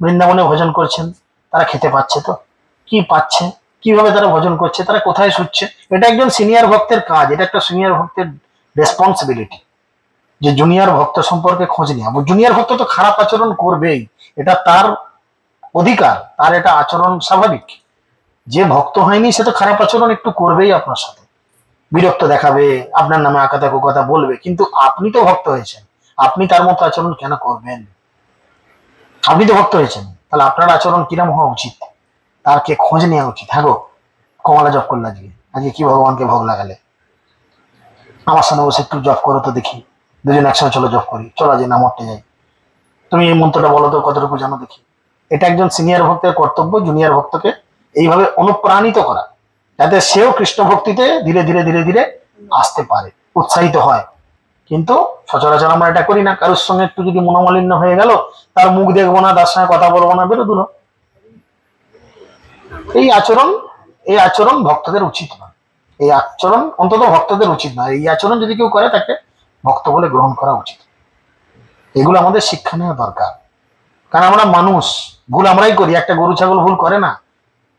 বৃন্দাবনে ভজন করছেন, তারা খেতে পাচ্ছে তো, কি পাচ্ছে, কিভাবে তারা ভজন করছে, তারা কোথায় শুচ্ছে। এটা একজন সিনিয়র ভক্তের কাজ, এটা একটা সিনিয়র ভক্তের রেসপন্সিবিলিটি, যে জুনিয়র ভক্ত সম্পর্কে খোঁজ নেওয়া। জুনিয়র ভক্ত তো খারাপ আচরণ করবেই, এটা তার অধিকার, তার এটা আচরণ স্বাভাবিক। যে ভক্ত হয়নি সে তো খারাপ আচরণ একটু করবেই আপনার সাথে, বিরক্ত দেখাবে, আপনার নামে আকাতা কুকথা বলবে। কিন্তু আপনি তো ভক্ত হয়েছেন, আপনি তার মতো আচরণ কেন করবেন? আপনি তো ভক্ত হয়েছেন, তাহলে আপনার আচরণ কিরম হওয়া উচিত, তার কে খোঁজ নেওয়া উচিত। হ্যাঁ গো, কমলা জপ করলে আজকে, আজকে কি ভগবানকে ভোগ লাগালে? আমার সামনে বসে একটু জপ করো তো দেখি, দুজন একসঙ্গে চলো জপ করি, চলো যে নাম মরতে যাই। তুমি এই মন্ত্রটা বলো তো, কতটুকু জানো দেখি। এটা একজন সিনিয়র ভক্তের কর্তব্য, জুনিয়র ভক্তকে এইভাবে অনুপ্রাণিত করা, যাতে সেও কৃষ্ণ ভক্তিতে ধীরে ধীরে ধীরে ধীরে আসতে পারে, উৎসাহিত হয়। কিন্তু সচরাচর আমরা এটা করি না। কারোর সঙ্গে একটু যদি মনোমালিন্য হয়ে গেল, তার মুখ দেখবো না, তার সঙ্গে কথা বলবো না, বেরো দূর। এই আচরণ ভক্তদের উচিত না। এই আচরণ অন্তত ভক্তদের উচিত না। এই আচরণ যদি কেউ করে, তাকে ভক্ত বলে গ্রহণ করা উচিত। এগুলো আমাদের শিক্ষা নেওয়া দরকার। কারণ আমরা মানুষ, ভুল আমরাই করি, একটা গরু ছাগল ভুল করে না,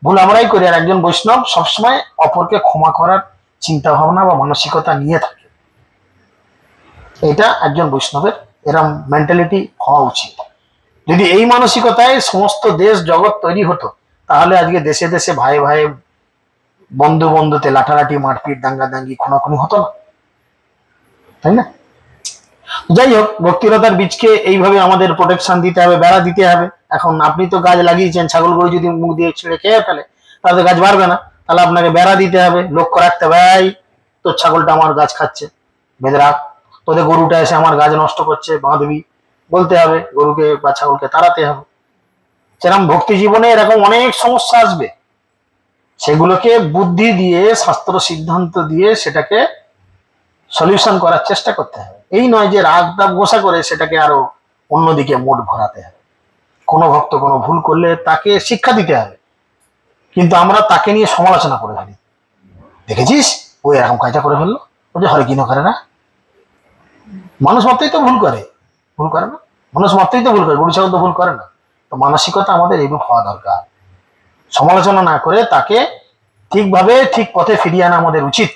ভুল আমরাই করি। আর একজন বৈষ্ণব সবসময় অপরকে ক্ষমা করার চিন্তা ভাবনা বা মানসিকতা নিয়ে থাকে। এটা একজন বৈষ্ণবের এরম মেন্টালিটি হওয়া উচিত। যদি এই মানসিকতায় সমস্ত দেশ জগৎ তৈরি হতো, তাহলে আজকে দেশে দেশে ভাই ভাই, বন্ধু বন্ধুতে লাঠালাঠি, মারপিট, দাঙ্গাদাঙ্গি, খুনাখুনি হতো না, তাই না? যাই হোক, ভক্তিলতার বীজকে এইভাবে আমাদের প্রোটেকশন দিতে হবে, বেড়া দিতে হবে। এখন আপনি তো গাছ লাগিয়েছেন, ছাগল গরু যদি মুখ দিয়ে ছিঁড়ে খেয়ে ফেলে তাহলে গাছ বাড়বে না। তাহলে আপনাকে বেড়া দিতে হবে, লক্ষ্য রাখতে হবে, এই তোর ছাগলটা আমার গাছ খাচ্ছে, বেঁধে রাখ, তোদের গরুটা এসে আমার গাছ নষ্ট করছে, বাঁধবি, বলতে হবে গরুকে বা ছাগলকে, তাড়াতে হবে। সেরকম ভক্তি জীবনে এরকম অনেক সমস্যা আসবে, সেগুলোকে বুদ্ধি দিয়ে, শাস্ত্র সিদ্ধান্ত দিয়ে সেটাকে সলিউশন করার চেষ্টা করতে হবে। এই নয় যে রাগ দাগ গোসা করে সেটাকে আরো অন্যদিকে মোট ঘোরাতে হবে। কোনো ভক্ত কোনো ভুল করলে তাকে শিক্ষা দিতে হবে, কিন্তু আমরা তাকে নিয়ে সমালোচনা করে ফেলি। দেখেছিস ওই এরকম কাজটা করে ফেললো, ও যে হরে কিনো করে না, মানুষ মাত্রই তো ভুল করে, ভুল করে না, মানুষ মাত্রই তো ভুল করে, গরু ছাগল তো ভুল করে না। তো মানসিকতা আমাদের এইরূপ হওয়া দরকার। সমালোচনা না করে তাকে ঠিকভাবে ঠিক পথে ফিরিয়ে আনা আমাদের উচিত।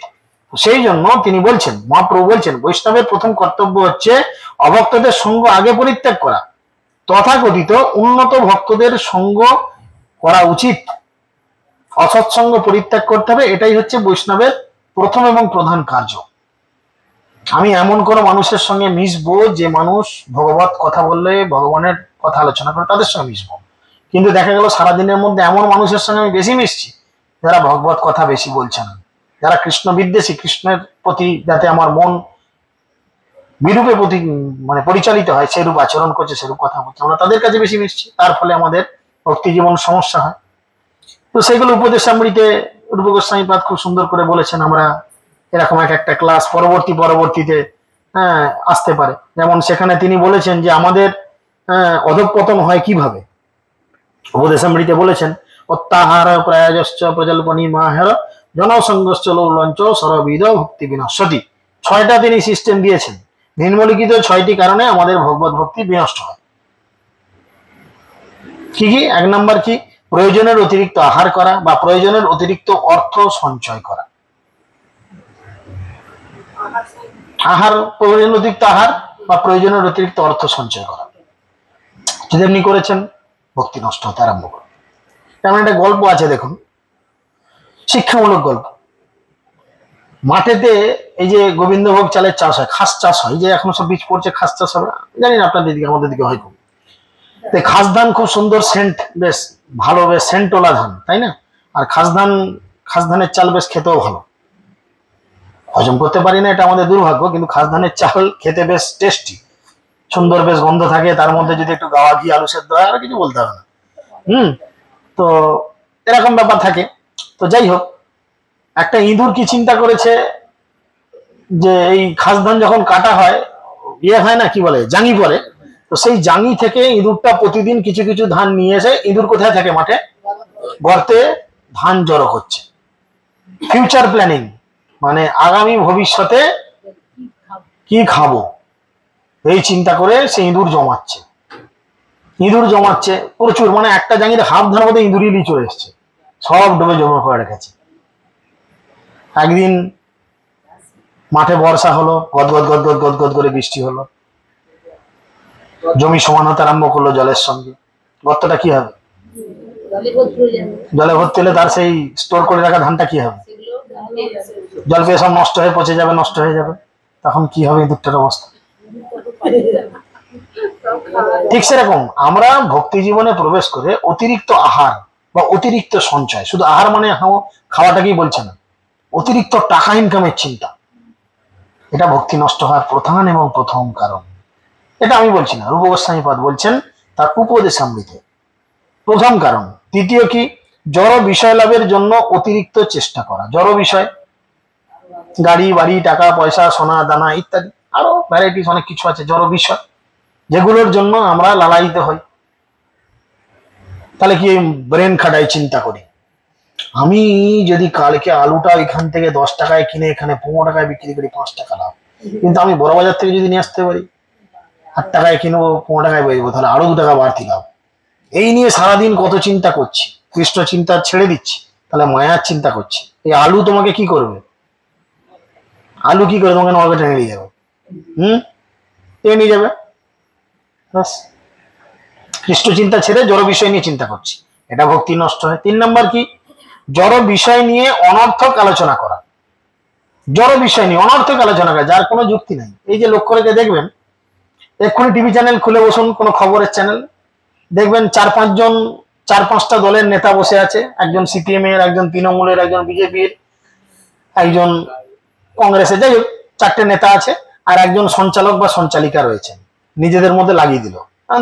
সেই জন্য তিনি বলছেন, মহাপ্রভু বলছেন, বৈষ্ণবের প্রথম কর্তব্য হচ্ছে অভক্তদের সঙ্গ আগে পরিত্যাগ করা, তথাকথিত উন্নত ভক্তদের সঙ্গ করা উচিত। অসৎসঙ্গ পরিত্যাগ করতে হবে, এটাই হচ্ছে বৈষ্ণবের প্রথম এবং প্রধান কার্য। আমি এমন কোনো মানুষের সঙ্গে মিশবো যে মানুষ ভগবত কথা বললে, ভগবানের কথা আলোচনা করে, তাদের সঙ্গে মিশবো। কিন্তু দেখা গেল সারাদিনের মধ্যে এমন মানুষের সঙ্গে আমি বেশি মিশছি যারা ভগবত কথা বেশি বলছে না, যারা কৃষ্ণ বিদ্বেষী, কৃষ্ণের প্রতি যাতে আমার মন বিরূপে প্রতি মানে পরিচালিত হয়, সেরূপ আচরণ করছে, সেরূপ কথা বলছে, আমরা তাদের কাছে বেশি মিশছি, তার ফলে আমাদের ভক্তি জীবন সমস্যা হয়। তো সেগুলো উপদেশামৃতে রূপ গোস্বামী পাদ খুব সুন্দর করে বলেছেন। আমরা এরকম একটা ক্লাস পরবর্তীতে আসতে পারে। যেমন সেখানে তিনি বলেছেন যে আমাদের অধঃপতন হয় কিভাবে। উপদেশামৃতে বলেছেন, অত্যাহার প্রয়াজশ্চ প্রজল্পনী মাহের জনসংঘশ্চ লৌলঞ্চ সরবিদ ভক্তি বিনশ্বতি। 6টা তিনি সিস্টেম দিয়েছেন। নিম্নলিখিত 6টি কারণে আমাদের ভগবত ভক্তি বিনষ্ট হয়। কি কি? 1 নাম্বার কি? প্রয়োজনের অতিরিক্ত আহার করা বা প্রয়োজনের অতিরিক্ত অর্থ সঞ্চয় করা। প্রয়োজনের অতিরিক্ত আহার বা প্রয়োজনের অতিরিক্ত অর্থ সঞ্চয় করা যদি আপনি করেছেন, ভক্তি নষ্ট হতে আরম্ভ করে। তেমন একটা গল্প আছে, দেখুন, শিক্ষামূলক গল্প। মাঠেতে এই যে গোবিন্দভোগ চালের চাষ হয়, খাস চাষ হয়, যে এখন সব বীজ পড়ছে, খাস চাষ হবে, জানি না আপনাদের দিকে, আমাদের দিকে হয় খুব। খাস ধান খুব সুন্দর সেন্ট, বেশ ভালো, বেশ সেন্টোলা ধান, তাই না? আর খাস ধানের চাল বেশ খেতেও ভালো। হজম করতে পারি না, এটা আমাদের দুর্ভাগ্য, কিন্তু খাস ধানের চাল খেতে বেশ টেস্টি, সুন্দর, বেশ গন্ধ থাকে, তার মধ্যে যদি একটু গাওয়া ঘি, আলু সেদ্ধ হয়, আর কিছু বলতে হবে না। তো এরকম ব্যাপার থাকে। তো যাই হোক, একটা ইঁদুর কি চিন্তা করেছে যে এই খাস ধান যখন কাটা হয়, হয় না, কি বলে, জাঙি পরে, তো সেই জাঙি থেকে ইঁদুরটা প্রতিদিন কিছু কিছু ধান নিয়ে এসে, ইঁদুর কোথায় থাকে? মাঠে, গর্তে ধান জড়ো করছে। ফিউচার প্ল্যানিং, মানে আগামী ভবিষ্যতে কি খাবো এই চিন্তা করে সে ইঁদুর জমাচ্ছে প্রচুর, মানে একটা জাঙির হাফ ধান মধ্যে ইঁদুরই চলে এসছে, সব ডুবে জমা করে রেখেছে। একদিন মাঠে বর্ষা হলো, গদগদ করে বৃষ্টি হলো, জমি সমান হতে আরম্ভ করলো জলের সঙ্গে। গর্তটা কি হবে? জলে ভর্তি হলে তার সেই স্টোর করে রাখা ধানটা কি হবে? জল পেয়ে সব নষ্ট হয়ে পচে যাবে, নষ্ট হয়ে যাবে। তখন কি হবে ইঁদুরটার অবস্থা? ঠিক সেরকম আমরা ভক্তি জীবনে প্রবেশ করে অতিরিক্ত আহার বা অতিরিক্ত সঞ্চয়, শুধু আহার মানে খাওয়াটাকেই বলছে না, অতিরিক্ত টাকা ইনকামের চিন্তা, এটা ভক্তি নষ্ট হওয়ার প্রধান এবং প্রথম কারণ। এটা আমি বলছি না, রূপ গোস্বামী পাদ বলছেন তার উপদেশামৃতে, প্রথম কারণ। দ্বিতীয় কি? জড় বিষয় লাভের জন্য অতিরিক্ত চেষ্টা করা। জড় বিষয়, গাড়ি বাড়ি, টাকা পয়সা, সোনা দানা ইত্যাদি, আরো ভ্যারাইটিস অনেক কিছু আছে জড় বিষয়, যেগুলোর জন্য আমরা লালায়িত হই। তাহলে কি ব্রেন খাটাই, চিন্তা করি, আমি যদি কালকে আলুটা এখান থেকে 10 টাকায় কিনে এখানে 15 টাকায় বিক্রি করি, 5 টাকা লাভ, কিন্তু আমি বড় বাজার থেকে যদি নিয়ে আসতে পারি, 8 টাকায় কিনবো, 15 টাকায় বেচবো, তাহলে আরো 2 টাকা বাড়তি লাভ। এই নিয়ে সারাদিন কত চিন্তা করছি, কৃষ্ণ চিন্তা ছেড়ে দিচ্ছি, তাহলে মায়ার চিন্তা করছি। এই আলু তোমাকে কি করবে? আলু কি করে তোমাকে নরকে টেনে নিয়ে যাবে? টেনে নিয়ে যাবে। ব্যাস, কৃষ্ণ চিন্তা ছেড়ে জড় বিষয় নিয়ে চিন্তা করছি, এটা ভক্তি নষ্ট হয়। 3 নম্বর কি? জড় বিষয় নিয়ে অনর্থক আলোচনা করা। জড় বিষয় নিয়ে অনর্থক আলোচনা করা, যার কোনো যুক্তি নাই। এই যে লক্ষ্য রেখে দেখবেন, এক্ষুনি টিভি চ্যানেল খুলে বসুন, কোনো খবরের চ্যানেল দেখবেন, 4-5টা দলের নেতা বসে আছে। একজন সিপিএম এর, একজন তৃণমূলের, একজন বিজেপির, একজন কংগ্রেসের, যাই হোক 4টে নেতা আছে, আর একজন সঞ্চালক বা সঞ্চালিকা রয়েছেন। নিজেদের মধ্যে লাগিয়ে দিল,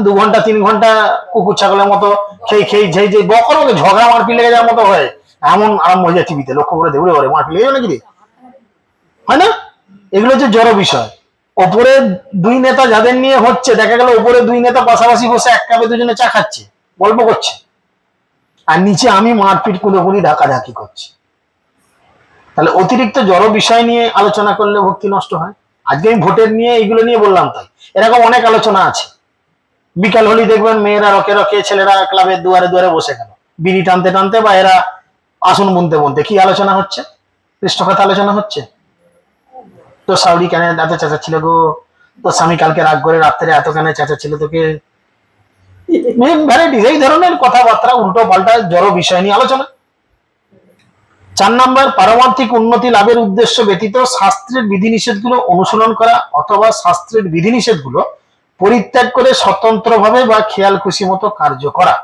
2 ঘন্টা 3 ঘন্টা কুকুর ছাগলের মতো খেয়ে যে বকর ঝগড়া মারপিট লেগে যাওয়ার মতো হয়, এমন আরম্ভ হয়ে যায় টিভিতে। লক্ষ্য করে দেখলে ওরে মারপিট লেগে যাবে নাকি, হয় না? এগুলো হচ্ছে জড় বিষয়। ওপরে 2 নেতা যাদের নিয়ে হচ্ছে, দেখা গেল ওপরে 2 নেতা পাশাপাশি বসে এক কাপে দুজনে চা খাচ্ছে, গল্প করছে, আর নিচে আমি মারপিট কুলোকুলি ঢাকাঢাকি করছি। তাহলে অতিরিক্ত জড় বিষয় নিয়ে আলোচনা করলে ভক্তি নষ্ট হয়। আজকে আমি ভোটের নিয়ে এইগুলো নিয়ে বললাম, তাই এরকম অনেক আলোচনা আছে। বিকাল হলেই দেখবেন মেয়েরা রকে রকে, ছেলেরা ক্লাবের দুয়ারে দুয়ারে বসে গেল, বিড়ি টানতে টানতে, বা এরা আসন বুনতে বুনতে। কি আলোচনা হচ্ছে? কৃষ্ণ কথা আলোচনা হচ্ছে। তোর শাউরি কেন এত চেঁচাচ্ছিল গো, তোর স্বামী কালকে রাগ করে রাত্রে এত কেন চেঁচাচ্ছিল তোকে, ভ্যারাইটিস এই ধরনের কথাবার্তা, উল্টো পাল্টা জড় বিষয় নিয়ে আলোচনা। 4 নম্বর, পারমার্থিক উন্নতি লাভের উদ্দেশ্য ব্যতীত শাস্ত্রের বিধিনিষেধগুলো অনুসরণ করা অথবা শাস্ত্রের বিধিনিষেধগুলো পরিত্যাগ করে স্বতন্ত্রভাবে বা খেয়াল খুশি মতো কার্য করা,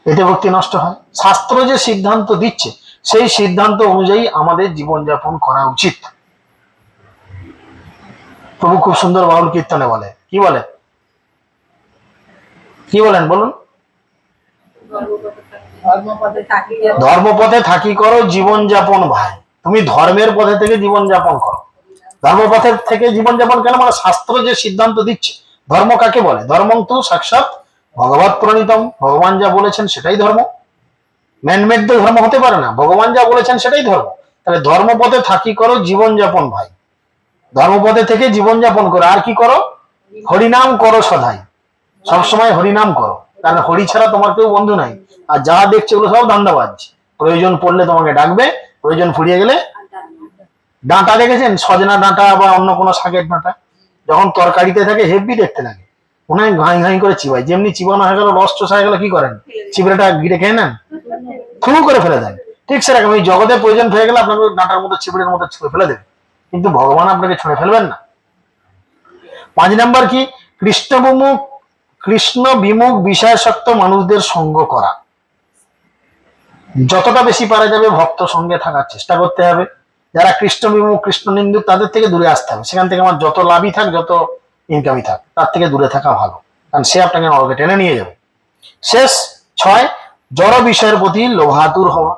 এতে ভক্তি নষ্ট হয়। শাস্ত্র যে সিদ্ধান্ত দিচ্ছে, সেই সিদ্ধান্ত অনুযায়ী আমাদের জীবনযাপন করা উচিত। প্রভু খুব সুন্দর বাউল কীর্তনে বলে, কি বলে, কি বলেন বলুন? ধর্মপথে থাকি করো জীবনযাপন ভাই। তুমি ধর্মের পথে থেকে জীবনযাপন করো। ধর্মপথের থেকে জীবনযাপন কেন? মানে শাস্ত্র যে সিদ্ধান্ত দিচ্ছে। ধর্ম কাকে বলে? ধর্মং তু সাক্ষাৎ ভগবৎ প্রণীতম। ভগবান যা বলেছেন সেটাই ধর্ম। ম্যানমেড তো ধর্ম হতে পারে না, ভগবান যা বলেছেন সেটাই ধর্ম। তাহলে ধর্মপথে থাকি করো জীবনযাপন ভাই। ধর্মপথে থেকে জীবনযাপন করো। আর কি করো? হরিনাম করো সদাই, সবসময় হরিনাম করো, কারণ হরি ছাড়া তোমার কেউ বন্ধু নাই। আর যা দেখছে ওগুলো সব ধান্দাবাজ। প্রয়োজন পড়লে তোমাকে ডাকবে, প্রয়োজন ফুরিয়ে গেলে। ডাঁটা দেখেছেন? সজনা ডাঁটা বা অন্য কোনো শাকের ডাঁটা যখন তরকারিতে থাকে হেভি দেখতে লাগে, মনে হয় ঘাই ঘাই করে চিবাই। যেমনি চিবানো হয়ে গেল, রস চষা হয়ে গেল, কি করেন? চিবড়েটা গিরে খেয়ে নেন, থুমু করে ফেলে দেন। ঠিক সেরকম এই জগতে প্রয়োজন হয়ে গেলে আপনাকে ডাঁটার মতো চিবড়ের মতো ছুঁড়ে ফেলে দেবে, কিন্তু ভগবান আপনাকে ছুঁড়ে ফেলবেন না। 5 নম্বর কি? কৃষ্ণ বিমুখ বিষয়াসক্ত মানুষদের সঙ্গ করা। যতটা বেশি পারা যাবে ভক্ত সঙ্গে থাকার চেষ্টা করতে হবে। যারা কৃষ্ণ বিমুখ, কৃষ্ণ নিন্দুক, তাদের থেকে দূরে আসতে হবে। সেখান থেকে আমার যত লাভই থাক, যত ইনকামই থাক, তার থেকে দূরে থাকা ভালো, কারণ সে আপনাকে নরকে টেনে নিয়ে যাবে। শেষ 6, জড় বিষয়ের প্রতি লোভাতুর হওয়া।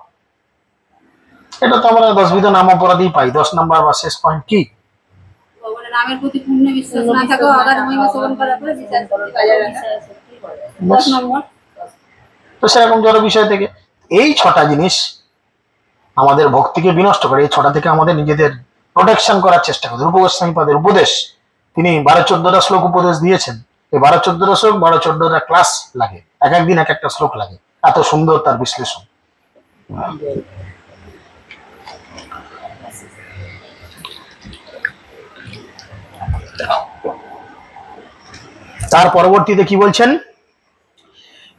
এটা তো আমরা 10 বিধ নাম অপরাধী পাই। 10 নম্বর বা শেষ পয়েন্ট কি? নামের প্রতি পূর্ণ বিশ্বাস না থাকা, আগার মহিমা শ্রবণ করার পরে বিচার করতে পারে। 10 নম্বর। তো সেরকম জড় বিষয় থেকে এই 6টা জিনিস আমাদের ভক্তিকে বিনষ্ট করে। এই 6টা থেকে আমাদের নিজেদের প্রোটেকশন করার চেষ্টা করতে। রূপ গোস্বামী পাদের উপদেশ, তিনি 12-14টা শ্লোক উপদেশ দিয়েছেন। এই 12-14টা শ্লোক 12-14টা ক্লাস লাগে, এক একদিন এক একটা শ্লোক লাগে, এত সুন্দর তার বিশ্লেষণ। তার পরবর্তীতে কি বলছেন?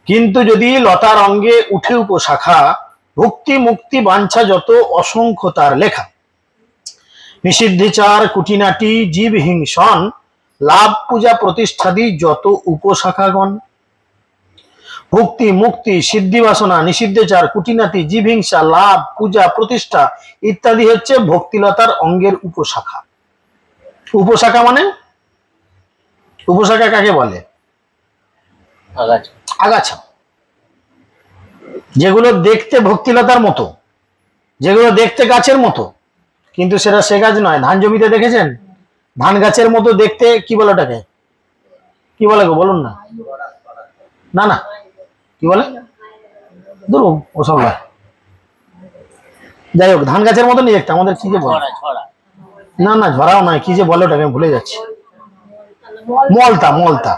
কিন্তু যদি লতার অঙ্গে উঠে উপশাখা, ভক্তি মুক্তি বাঞ্ছা যত অসংখ্য তার লেখা, নিষিদ্ধিচার কুটিনাটি জীব হিংসন, লাভ পূজা প্রতিষ্ঠাদি যত উপশাখাগণ। ভক্তি মুক্তি সিদ্ধি বাসনা নিষিদ্ধেচার কুটিনাটি জীব হিংসা লাভ পূজা প্রতিষ্ঠা ইত্যাদি হচ্ছে ভক্তিলতার অঙ্গের উপশাখা। উপশাখা মানে? উপশাখা কাকে বলে? আগাছা। যেগুলো দেখতে ভক্তিলতার মতো, যেগুলো দেখতে গাছের মতো, কিন্তু সেটা সে গাছ নয়। ধান জমিতে দেখেছেন ধান গাছের মতো দেখতে, কি বলে ওটাকে? কি বলে গো বলুন না। না না, কি বলে? ধরুন ওসব, যাই হোক ধান গাছের মতো নিয়ে দেখতে, আমাদের কি যে বলে না না, ঝরাও নয়, কি যে বলে ওটাকে আমি ভুলে যাচ্ছি। মলতা, মলতা,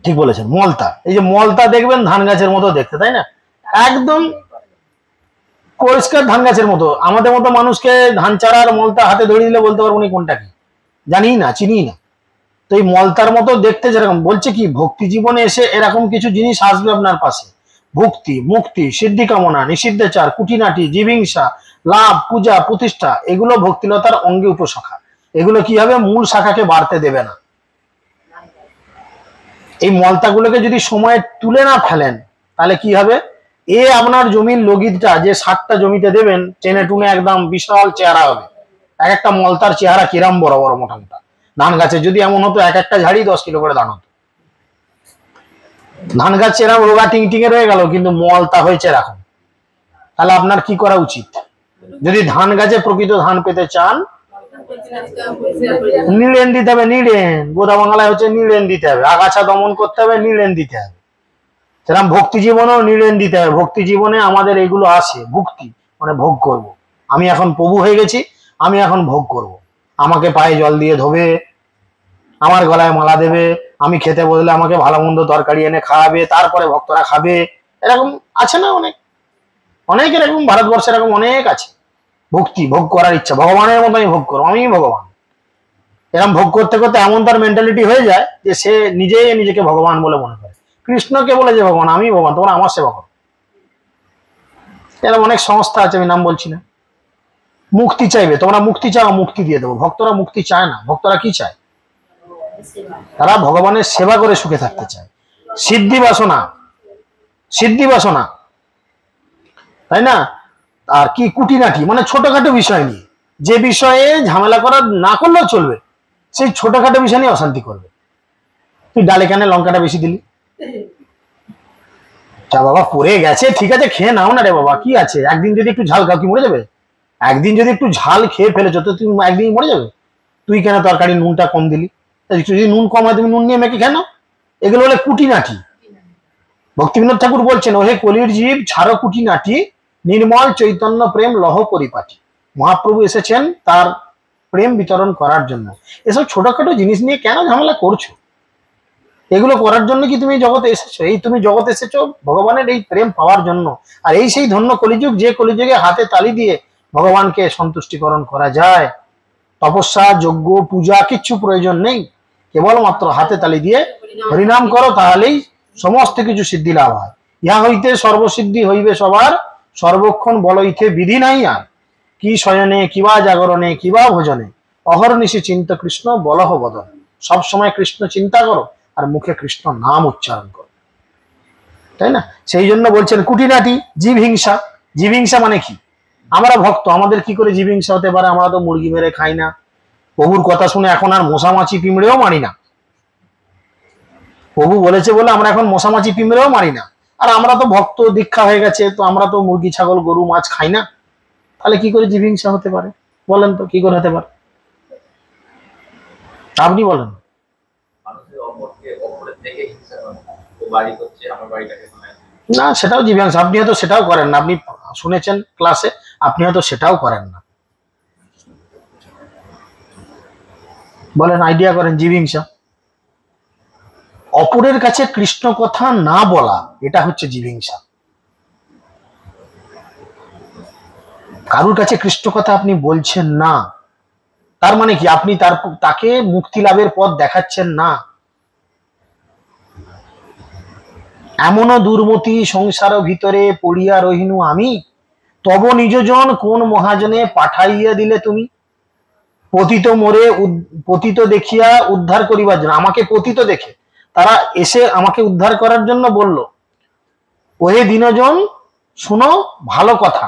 ঠিক বলেছেন, মলতা। এই যে মলতা দেখবেন ধান গাছের মতো দেখতে, তাই না? একদম পরিষ্কার ধান গাছের মতো। আমাদের মতো মানুষকে ধান চারা আর মলতা হাতে ধরিয়ে দিলে বলতে পারবো না কোনটা কি, জানি না, চিনি না। তো এই মলতার মতো দেখতে যেরকম, বলছে কি ভক্তি জীবনে এসে এরকম কিছু জিনিস আসবে আপনার পাশে। ভক্তি, মুক্তি, সিদ্ধি কামনা, নিষিদ্ধেচার, কুটিনাটি, জীবিংসা, লাভ, পূজা, প্রতিষ্ঠা, এগুলো ভক্তিলতার অঙ্গে উপশাখা। এগুলো কি হবে, মূল শাখাকে বাড়তে দেবে না। এই মলতাগুলোকে যদি সময়ে তুলে না ফেলেন তাহলে কি হবে, আপনার জমির লগিদটা যে 60টা জমিতে দেবেন, টেনে টুনে একদম বিশাল চেহারা হবে। এক একটা মলতার চেহারা কিরাম বড় বড় মোটা মোটা। ধান গাছে যদি এমন হতো এক একটা ঝাড়ি 10 কিলো করে ধান হতো। ধান গাছ এরকম রোগা টিং টিঙে রয়ে গেল, কিন্তু মলতা হয়েছে এরকম। তাহলে আপনার কি করা উচিত, যদি ধান গাছে প্রকৃত ধান পেতে চান, নিড়েন দিতে হবে। নিড়েন, গোদা বাংলায় হচ্ছে নিড়েন দিতে হবে। আগাছা দমন করতে হবে, নিড়েন দিতে হবে। সেরকম ভক্তি জীবনেও নিড়েন দিতে হবে। ভক্তি জীবনে আমাদের এগুলো আসে, ভক্তি মানে ভোগ করব। আমি এখন প্রভু হয়ে গেছি, আমি এখন ভোগ করব। আমাকে পায়ে জল দিয়ে ধোবে, আমার গলায় মালা দেবে, আমি খেতে বসলে আমাকে ভালো মন্দ তরকারি এনে খাওয়াবে, তারপরে ভক্তরা খাবে। এরকম আছে না অনেক, অনেক এরকম ভারতবর্ষে এরকম অনেক আছে। ভক্তি, ভোগ করার ইচ্ছা, ভগবানের মতো আমি ভোগ করবো, আমি ভগবান। এরকম ভোগ করতে করতে এমন তার মেন্টালিটি হয়ে যায় যে সে নিজেই নিজেকে ভগবান বলে মনে করে। কৃষ্ণকে বলে যে ভগবান, আমি ভগবান, তোমরা আমার সেবা করো। এরকম অনেক সংস্থা আছে, আমি নাম বলছি না। মুক্তি চাইবে, তোমরা মুক্তি চাও, মুক্তি দিয়ে দেবো। ভক্তরা মুক্তি চায় না। ভক্তরা কি চায়, তারা ভগবানের সেবা করে সুখে থাকতে চায়। সিদ্ধি বাসনা, সিদ্ধি বাসনা, তাই না? আর কি কুটিনাটি, মানে ছোটখাটো বিষয় নিয়ে, যে বিষয়ে ঝামেলা করা না করলেও চলবে, সেই ছোটখাটো বিষয় নিয়ে অশান্তি করবে। তুই ডালে কানে লঙ্কাটা বেশি দিলি, যা বাবা পড়ে গেছে, ঠিক আছে খেয়ে নাও না রে বাবা, কি আছে, একদিন যদি একটু ঝাল খাও কি মরে যাবে? একদিন যদি একটু ঝাল খেয়ে ফেলেছো তো তুমি একদিন মরে যাবে। তুই কেন তরকারি নুনটা কম দিলি, যদি নুন কম হয় তুমি নুন নিয়ে মেখে কেন? এগুলো হলে কুটিনাটি। ভক্তিবিনোদ ঠাকুর বলছেন, ওহে কলির জীব ছাড়ো কুটিনাটি, নির্মল চৈতন্য প্রেম লহ পরিপাটি। মহাপ্রভু এসেছেন তার প্রেম বিতরণ করার জন্য। এসব ছোটখাটো জিনিস নিয়ে কেন ঝামেলা করছো? এগুলো করার জন্য কি তুমি জগতে এসেছো? এই তুমি জগতে এসেছো ভগবানের এই প্রেম পাওয়ার জন্য। আর এই সেই ধন্য কলিযুগ, যে কলিযুগে হাতে তালি দিয়ে ভগবানকে সন্তুষ্টিকরণ করা যায়। তপস্যা, যজ্ঞ, পূজা কিচ্ছু প্রয়োজন নেই, কেবলমাত্র হাতে তালি দিয়ে হরিনাম করো, তাহলেই সমস্ত কিছু সিদ্ধি লাভ হয়। ইহা হইতে সর্বসিদ্ধি হইবে সবার, সর্বক্ষণ বলইতে বিধি নাই আর। কি শয়নে, কিবা জাগরণে, কিবা ভোজনে, অহর্নিশি চিন্ত কৃষ্ণ বলহ বদন। সব সময় কৃষ্ণ চিন্তা করো আর মুখে কৃষ্ণ নাম উচ্চারণ করো, তাই না? সেই জন্য বলছেন কুটিনাটি, জীব হিংসা। জীব হিংসা মানে কি? আমরা ভক্ত, আমাদের কি করে জীব হিংসা হতে পারে? আমরা তো মুরগি মেরে খাই না, প্রভুর কথা শুনে এখন আর মশামাছি পিঁমড়েও মারি না। প্রভু বলেছে বলে আমরা এখন মশামাছি পিঁমড়েও মারি না। আর আমরা তো ভক্ত, দীক্ষা হয়ে গেছে, তো আমরা তো মুরগি, ছাগল, গরু, মাছ খাই না। তাহলে কি করে জীব হিংসা হতে পারে? বলেন তো কি করে হতে পারে? আপনি বলেন। না, সেটাও জীব হিংসা। আপনি হয়তো সেটাও করেন না, আপনি শুনেছেন ক্লাসে, আপনি হয়তো সেটাও করেন না। বলেন, আইডিয়া করেন। জীব হিংসা, অপরের কাছে কৃষ্ণ কথা না বলা, এটা হচ্ছে জীব হিংসা। কারুর কাছে কৃষ্ণ কথা আপনি বলছেন না, তার মানে কি আপনি তাকে মুক্তি লাভের পথ দেখাচ্ছেন না। এমনও দুর্মতি সংসার ভিতরে পড়িয়া রহিনু আমি, তব নিজজন কোন মহাজনে পাঠাইয়া দিলে তুমি। পতিত মোরে, পতিত দেখিয়া উদ্ধার করিবার জন্য, আমাকে পতিত দেখে তারা এসে আমাকে উদ্ধার করার জন্য বলল, ওহে দিনজন শুনো ভালো কথা।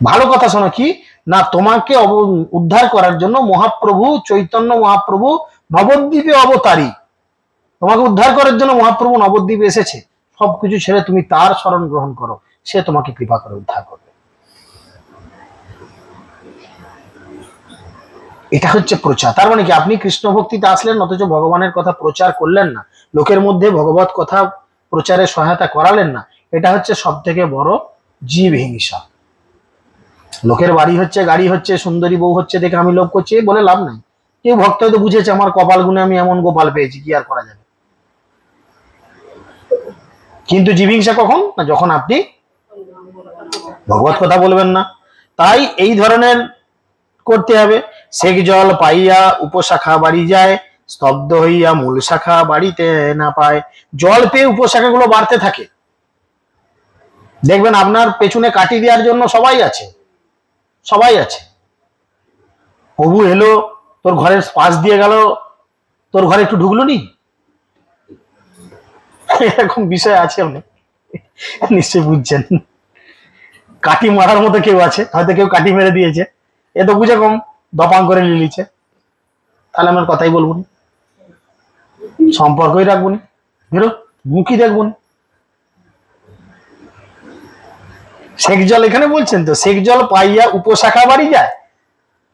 ভালো কথা শোনো, কি না, তোমাকে উদ্ধার করার জন্য মহাপ্রভু চৈতন্য মহাপ্রভু নবদ্বীপে অবতারী। তোমাকে উদ্ধার করার জন্য মহাপ্রভু নবদ্বীপে এসেছে। সবকিছু ছেড়ে তুমি তার শরণ গ্রহণ করো, সে তোমাকে কৃপা করে উদ্ধার করবে। এটা হচ্ছে প্রচার। তার মানে কি আপনি কৃষ্ণ ভক্তিতে আসলেন অথচ ভগবানের কথা প্রচার করলেন না, লোকের মধ্যে ভগবত কথা প্রচারে সহায়তা করালেন না। এটা হচ্ছে সব থেকে বড় জীব হিংসা। লোকের বাড়ি হচ্ছে, গাড়ি হচ্ছে, সুন্দরী বউ হচ্ছে দেখে আমি লোভ করছি বলে লাভ নাই। কেউ ভক্ত হয়তো বুঝেছে আমার কপাল গুনে আমি এমন গোপাল পেয়েছি, কি আর করা যাবে। কিন্তু জীবিংসা কখন না, যখন আপনি ভগবত কথা বলবেন না। তাই এই ধরনের করতে হবে। সেক জল পাইয়া উপশাখা বাড়ি যায়, স্তব্ধ হইয়া মূল শাখা বাড়িতে না পায়। জল পেয়ে উপশাখাগুলো বাড়তে থাকে। দেখবেন আপনার পেছনে কাটি দেওয়ার জন্য সবাই আছে, সবাই আছে। প্রভু এলো, তোর ঘরের পাশ দিয়ে গেল, তোর ঘরে একটু ঢুকলো নি, এরকম বিষয় আছে। আপনি নিশ্চয়ই বুঝছেন। কাটি মারার মতো কেউ আছে, হয়তো কেউ কাটি মেরে দিয়েছে, এ তো বুঝে কম দপাং করে লিলিছে, তাহলে আমার কথাই বলবো না, সম্পর্কই রাখবো না, বেরো মুখই দেখবো না। সেক জল এখানে বলছেন তো, সেক জল পাইয়া উপশাখা বাড়ি যায়,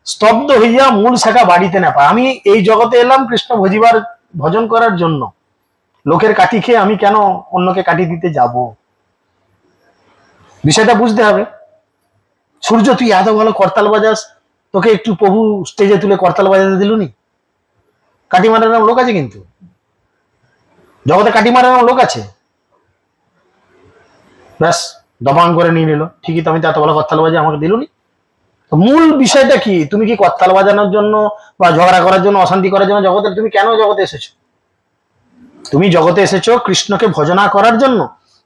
স্তব্ধ হইয়া মূল শাখা বাড়িতে না পায়। আমি এই জগতে এলাম কৃষ্ণ ভজিবার ভজন করার জন্য। লোকের কাঠি খেয়ে আমি কেন অন্যকে কাঠি দিতে যাব? বিষয়টা বুঝতে হবে। সূর্য তুই এত ভালো করতাল বাজাস, তোকে একটু প্রভু স্টেজে তুলে করতাল বাজাতে দিলুনি? কাঠি মারার লোক আছে, কিন্তু জগতে কাঠি মারার লোক আছে, ব্যাস দপাং করে নিয়ে নিল। ঠিকই তো, আমি তো এত ভালো করতাল বাজে, আমাকে দিলুনি। মূল বিষয়টা কি? তুমি কি করতাল বাজানোর জন্য বা ঝগড়া করার জন্য, অশান্তি করার জন্য জগতে, তুমি কেন জগতে এসেছো? তুমি জগতে এসেছো কৃষ্ণকে ভজনা করার জন্য।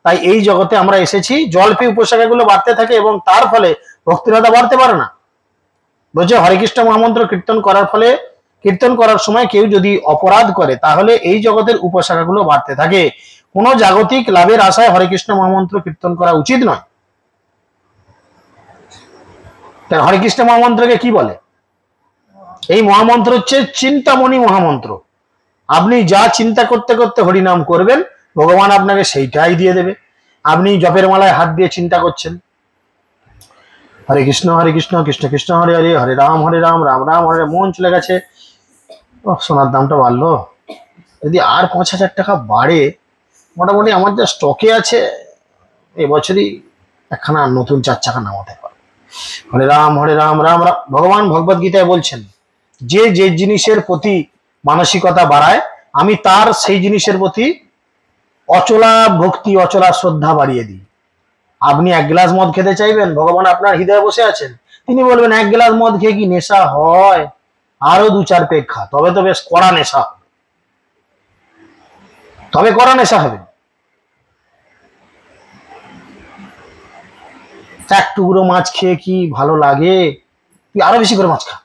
তাই এই জগতে আমরা এসেছি, জল পেয়ে উপশাখাগুলো বাড়তে থাকে এবং তার ফলে ভক্তিলতা বাড়তে পারে না। বলছে হরে কৃষ্ণ মহামন্ত্র কীর্তন করার ফলে, কীর্তন করার সময় কেউ যদি অপরাধ করে তাহলে এই জগতের উপশাখাগুলো বাড়তে থাকে। কোনো জাগতিক লাভের আশায় হরে কৃষ্ণ মহামন্ত্র কীর্তন করা উচিত নয়। তাই হরে কৃষ্ণ মহামন্ত্রকে কি বলে? এই মহামন্ত্র হচ্ছে চিন্তামণি মহামন্ত্র। আপনি যা চিন্তা করতে করতে হরিনাম করবেন, ভগবান আপনাকে সেইটাই দিয়ে দেবে। আপনি জপের মালায় হাত দিয়ে চিন্তা করছেন, হরে কৃষ্ণ কৃষ্ণ কৃষ্ণ হরে হরে, হরে রাম রাম রাম হরে, মন চলে গেছে। সোনার দামটা বাড়লো, যদি আর 5,000 টাকা বাড়ে, মোটামুটি আমার যা স্টকে আছে এবছরই একখানা নতুন 4 চাকা নামাতে পারে। হরে রাম রাম রাম। ভগবান ভগবদ গীতায় বলছেন, যে যে জিনিসের প্রতি মানসিকতা বাড়ায়, আমি তার সেই জিনিসের প্রতি অচলা ভক্তি, অচলা শ্রদ্ধা বাড়িয়ে দিই। আপনি 1 গ্লাস মদ খেতে চাইবেন, ভগবান আপনার হৃদয়ে বসে আছেন, তিনি বলবেন 1 গ্লাস মদ খেয়ে কি নেশা হয়? আরো 2-4 পেগ খা, তবে তো বেশ কড়া নেশা হবে, তবে কড়া নেশা হবে। এক টুকরো মাছ খেয়ে কি ভালো লাগে? তুই আরো বেশি করে মাছ খা।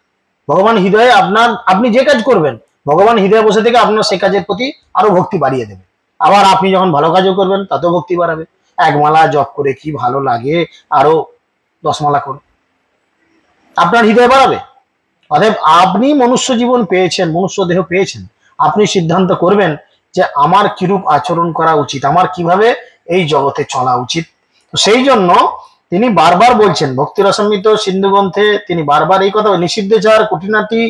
ভগবান হৃদয়ে আপনার, আপনি যে কাজ করবেন, ভগবান হৃদয়ে বসে থেকে আপনার সে কাজের প্রতি আরো ভক্তি বাড়িয়ে দেবে। আবার আপনি যখন ভালো কাজও করবেন, তাতেও ভক্তি বাড়াবে। 1 মালা জপ করে কি ভালো লাগে, আরো 10 মালা করুন, আপনার হৃদয় বাড়াবে। অতএব আপনি মনুষ্য জীবন পেয়েছেন, মনুষ্য দেহ পেয়েছেন, আপনি সিদ্ধান্ত করবেন যে আমার কিরূপ আচরণ করা উচিত, আমার কিভাবে এই জগতে চলা উচিত। সেই জন্য তিনি বারবার বলছেন, ভক্তি রসামৃত সিন্ধু গ্রন্থে তিনি বারবার এই কথা, নিষিদ্ধচার কুটিনাটি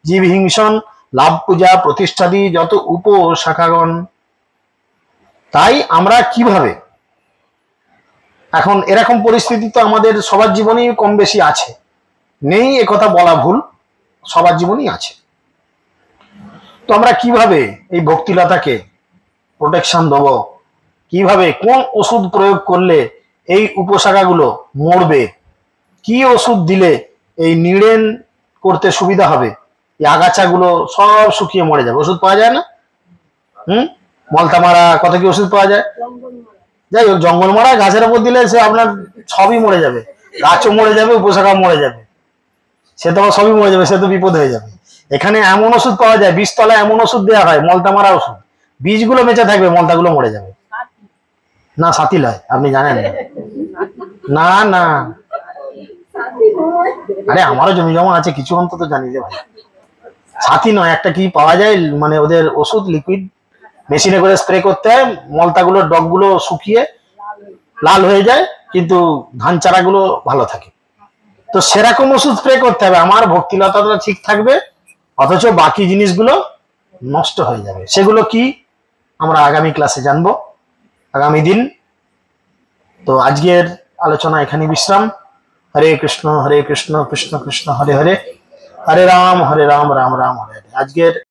জীব হিংসন লাভ পূজা প্রতিষ্ঠাদি যত উপশাখাগণ। তাই আমরা কিভাবে, এখন এরকম পরিস্থিতি তো আমাদের সবার জীবনেই কম বেশি আছে, নেই এ কথা বলা ভুল, সবার জীবনই আছে। তো আমরা কিভাবে এই ভক্তিলতাকে প্রোটেকশন দেবো, কিভাবে কোন ওষুধ প্রয়োগ করলে এই উপশাখাগুলো মরবে, কি ওষুধ দিলে এই নিড়েন করতে সুবিধা হবে, এই আগাছাগুলো সব শুকিয়ে মরে যাবে। ওষুধ পাওয়া যায় না? মলতা মারা, কত কি ওষুধ পাওয়া যায়। যাই হোক, জঙ্গল মারা গাছের উপর দিলে সে আপনার সবই মরে যাবে, গাছও মরে যাবে, উপশাখা মরে যাবে, সে তো সবই মরে যাবে, সে তো বিপদ হয়ে যাবে। এখানে এমন ওষুধ পাওয়া যায়, বীজতলায় এমন ওষুধ দেওয়া হয়, মলতা মারা ওষুধ, বীজগুলো বেঁচে থাকবে, মলতাগুলো মরে যাবে। না, সাথী লয়, আপনি জানেন না? না, আরে আমারও জমি জমা আছে, কিছু অন্তত জানি যে ভাই। সাথী নয়, একটা কি পাওয়া যায়, মানে ওদের ওষুধ লিকুইড, মেশিনে করে স্প্রে করতে হয়, মলতাগুলো ডগগুলো শুকিয়ে লাল হয়ে যায়, কিন্তু ধান চারাগুলো ভালো থাকে। তো সেরকম ওষুধ স্প্রে করতে হবে, আমার ভক্তিলতাটা ঠিক থাকবে, অথচ বাকি জিনিসগুলো নষ্ট হয়ে যাবে। সেগুলো কি আমরা আগামী ক্লাসে জানবো, আগামী দিন। তো আজকের আলোচনা এখানে বিশ্রাম। হরে কৃষ্ণ কৃষ্ণ কৃষ্ণ হরে হরে, হরে রাম রাম রাম হরে হরে। আজকের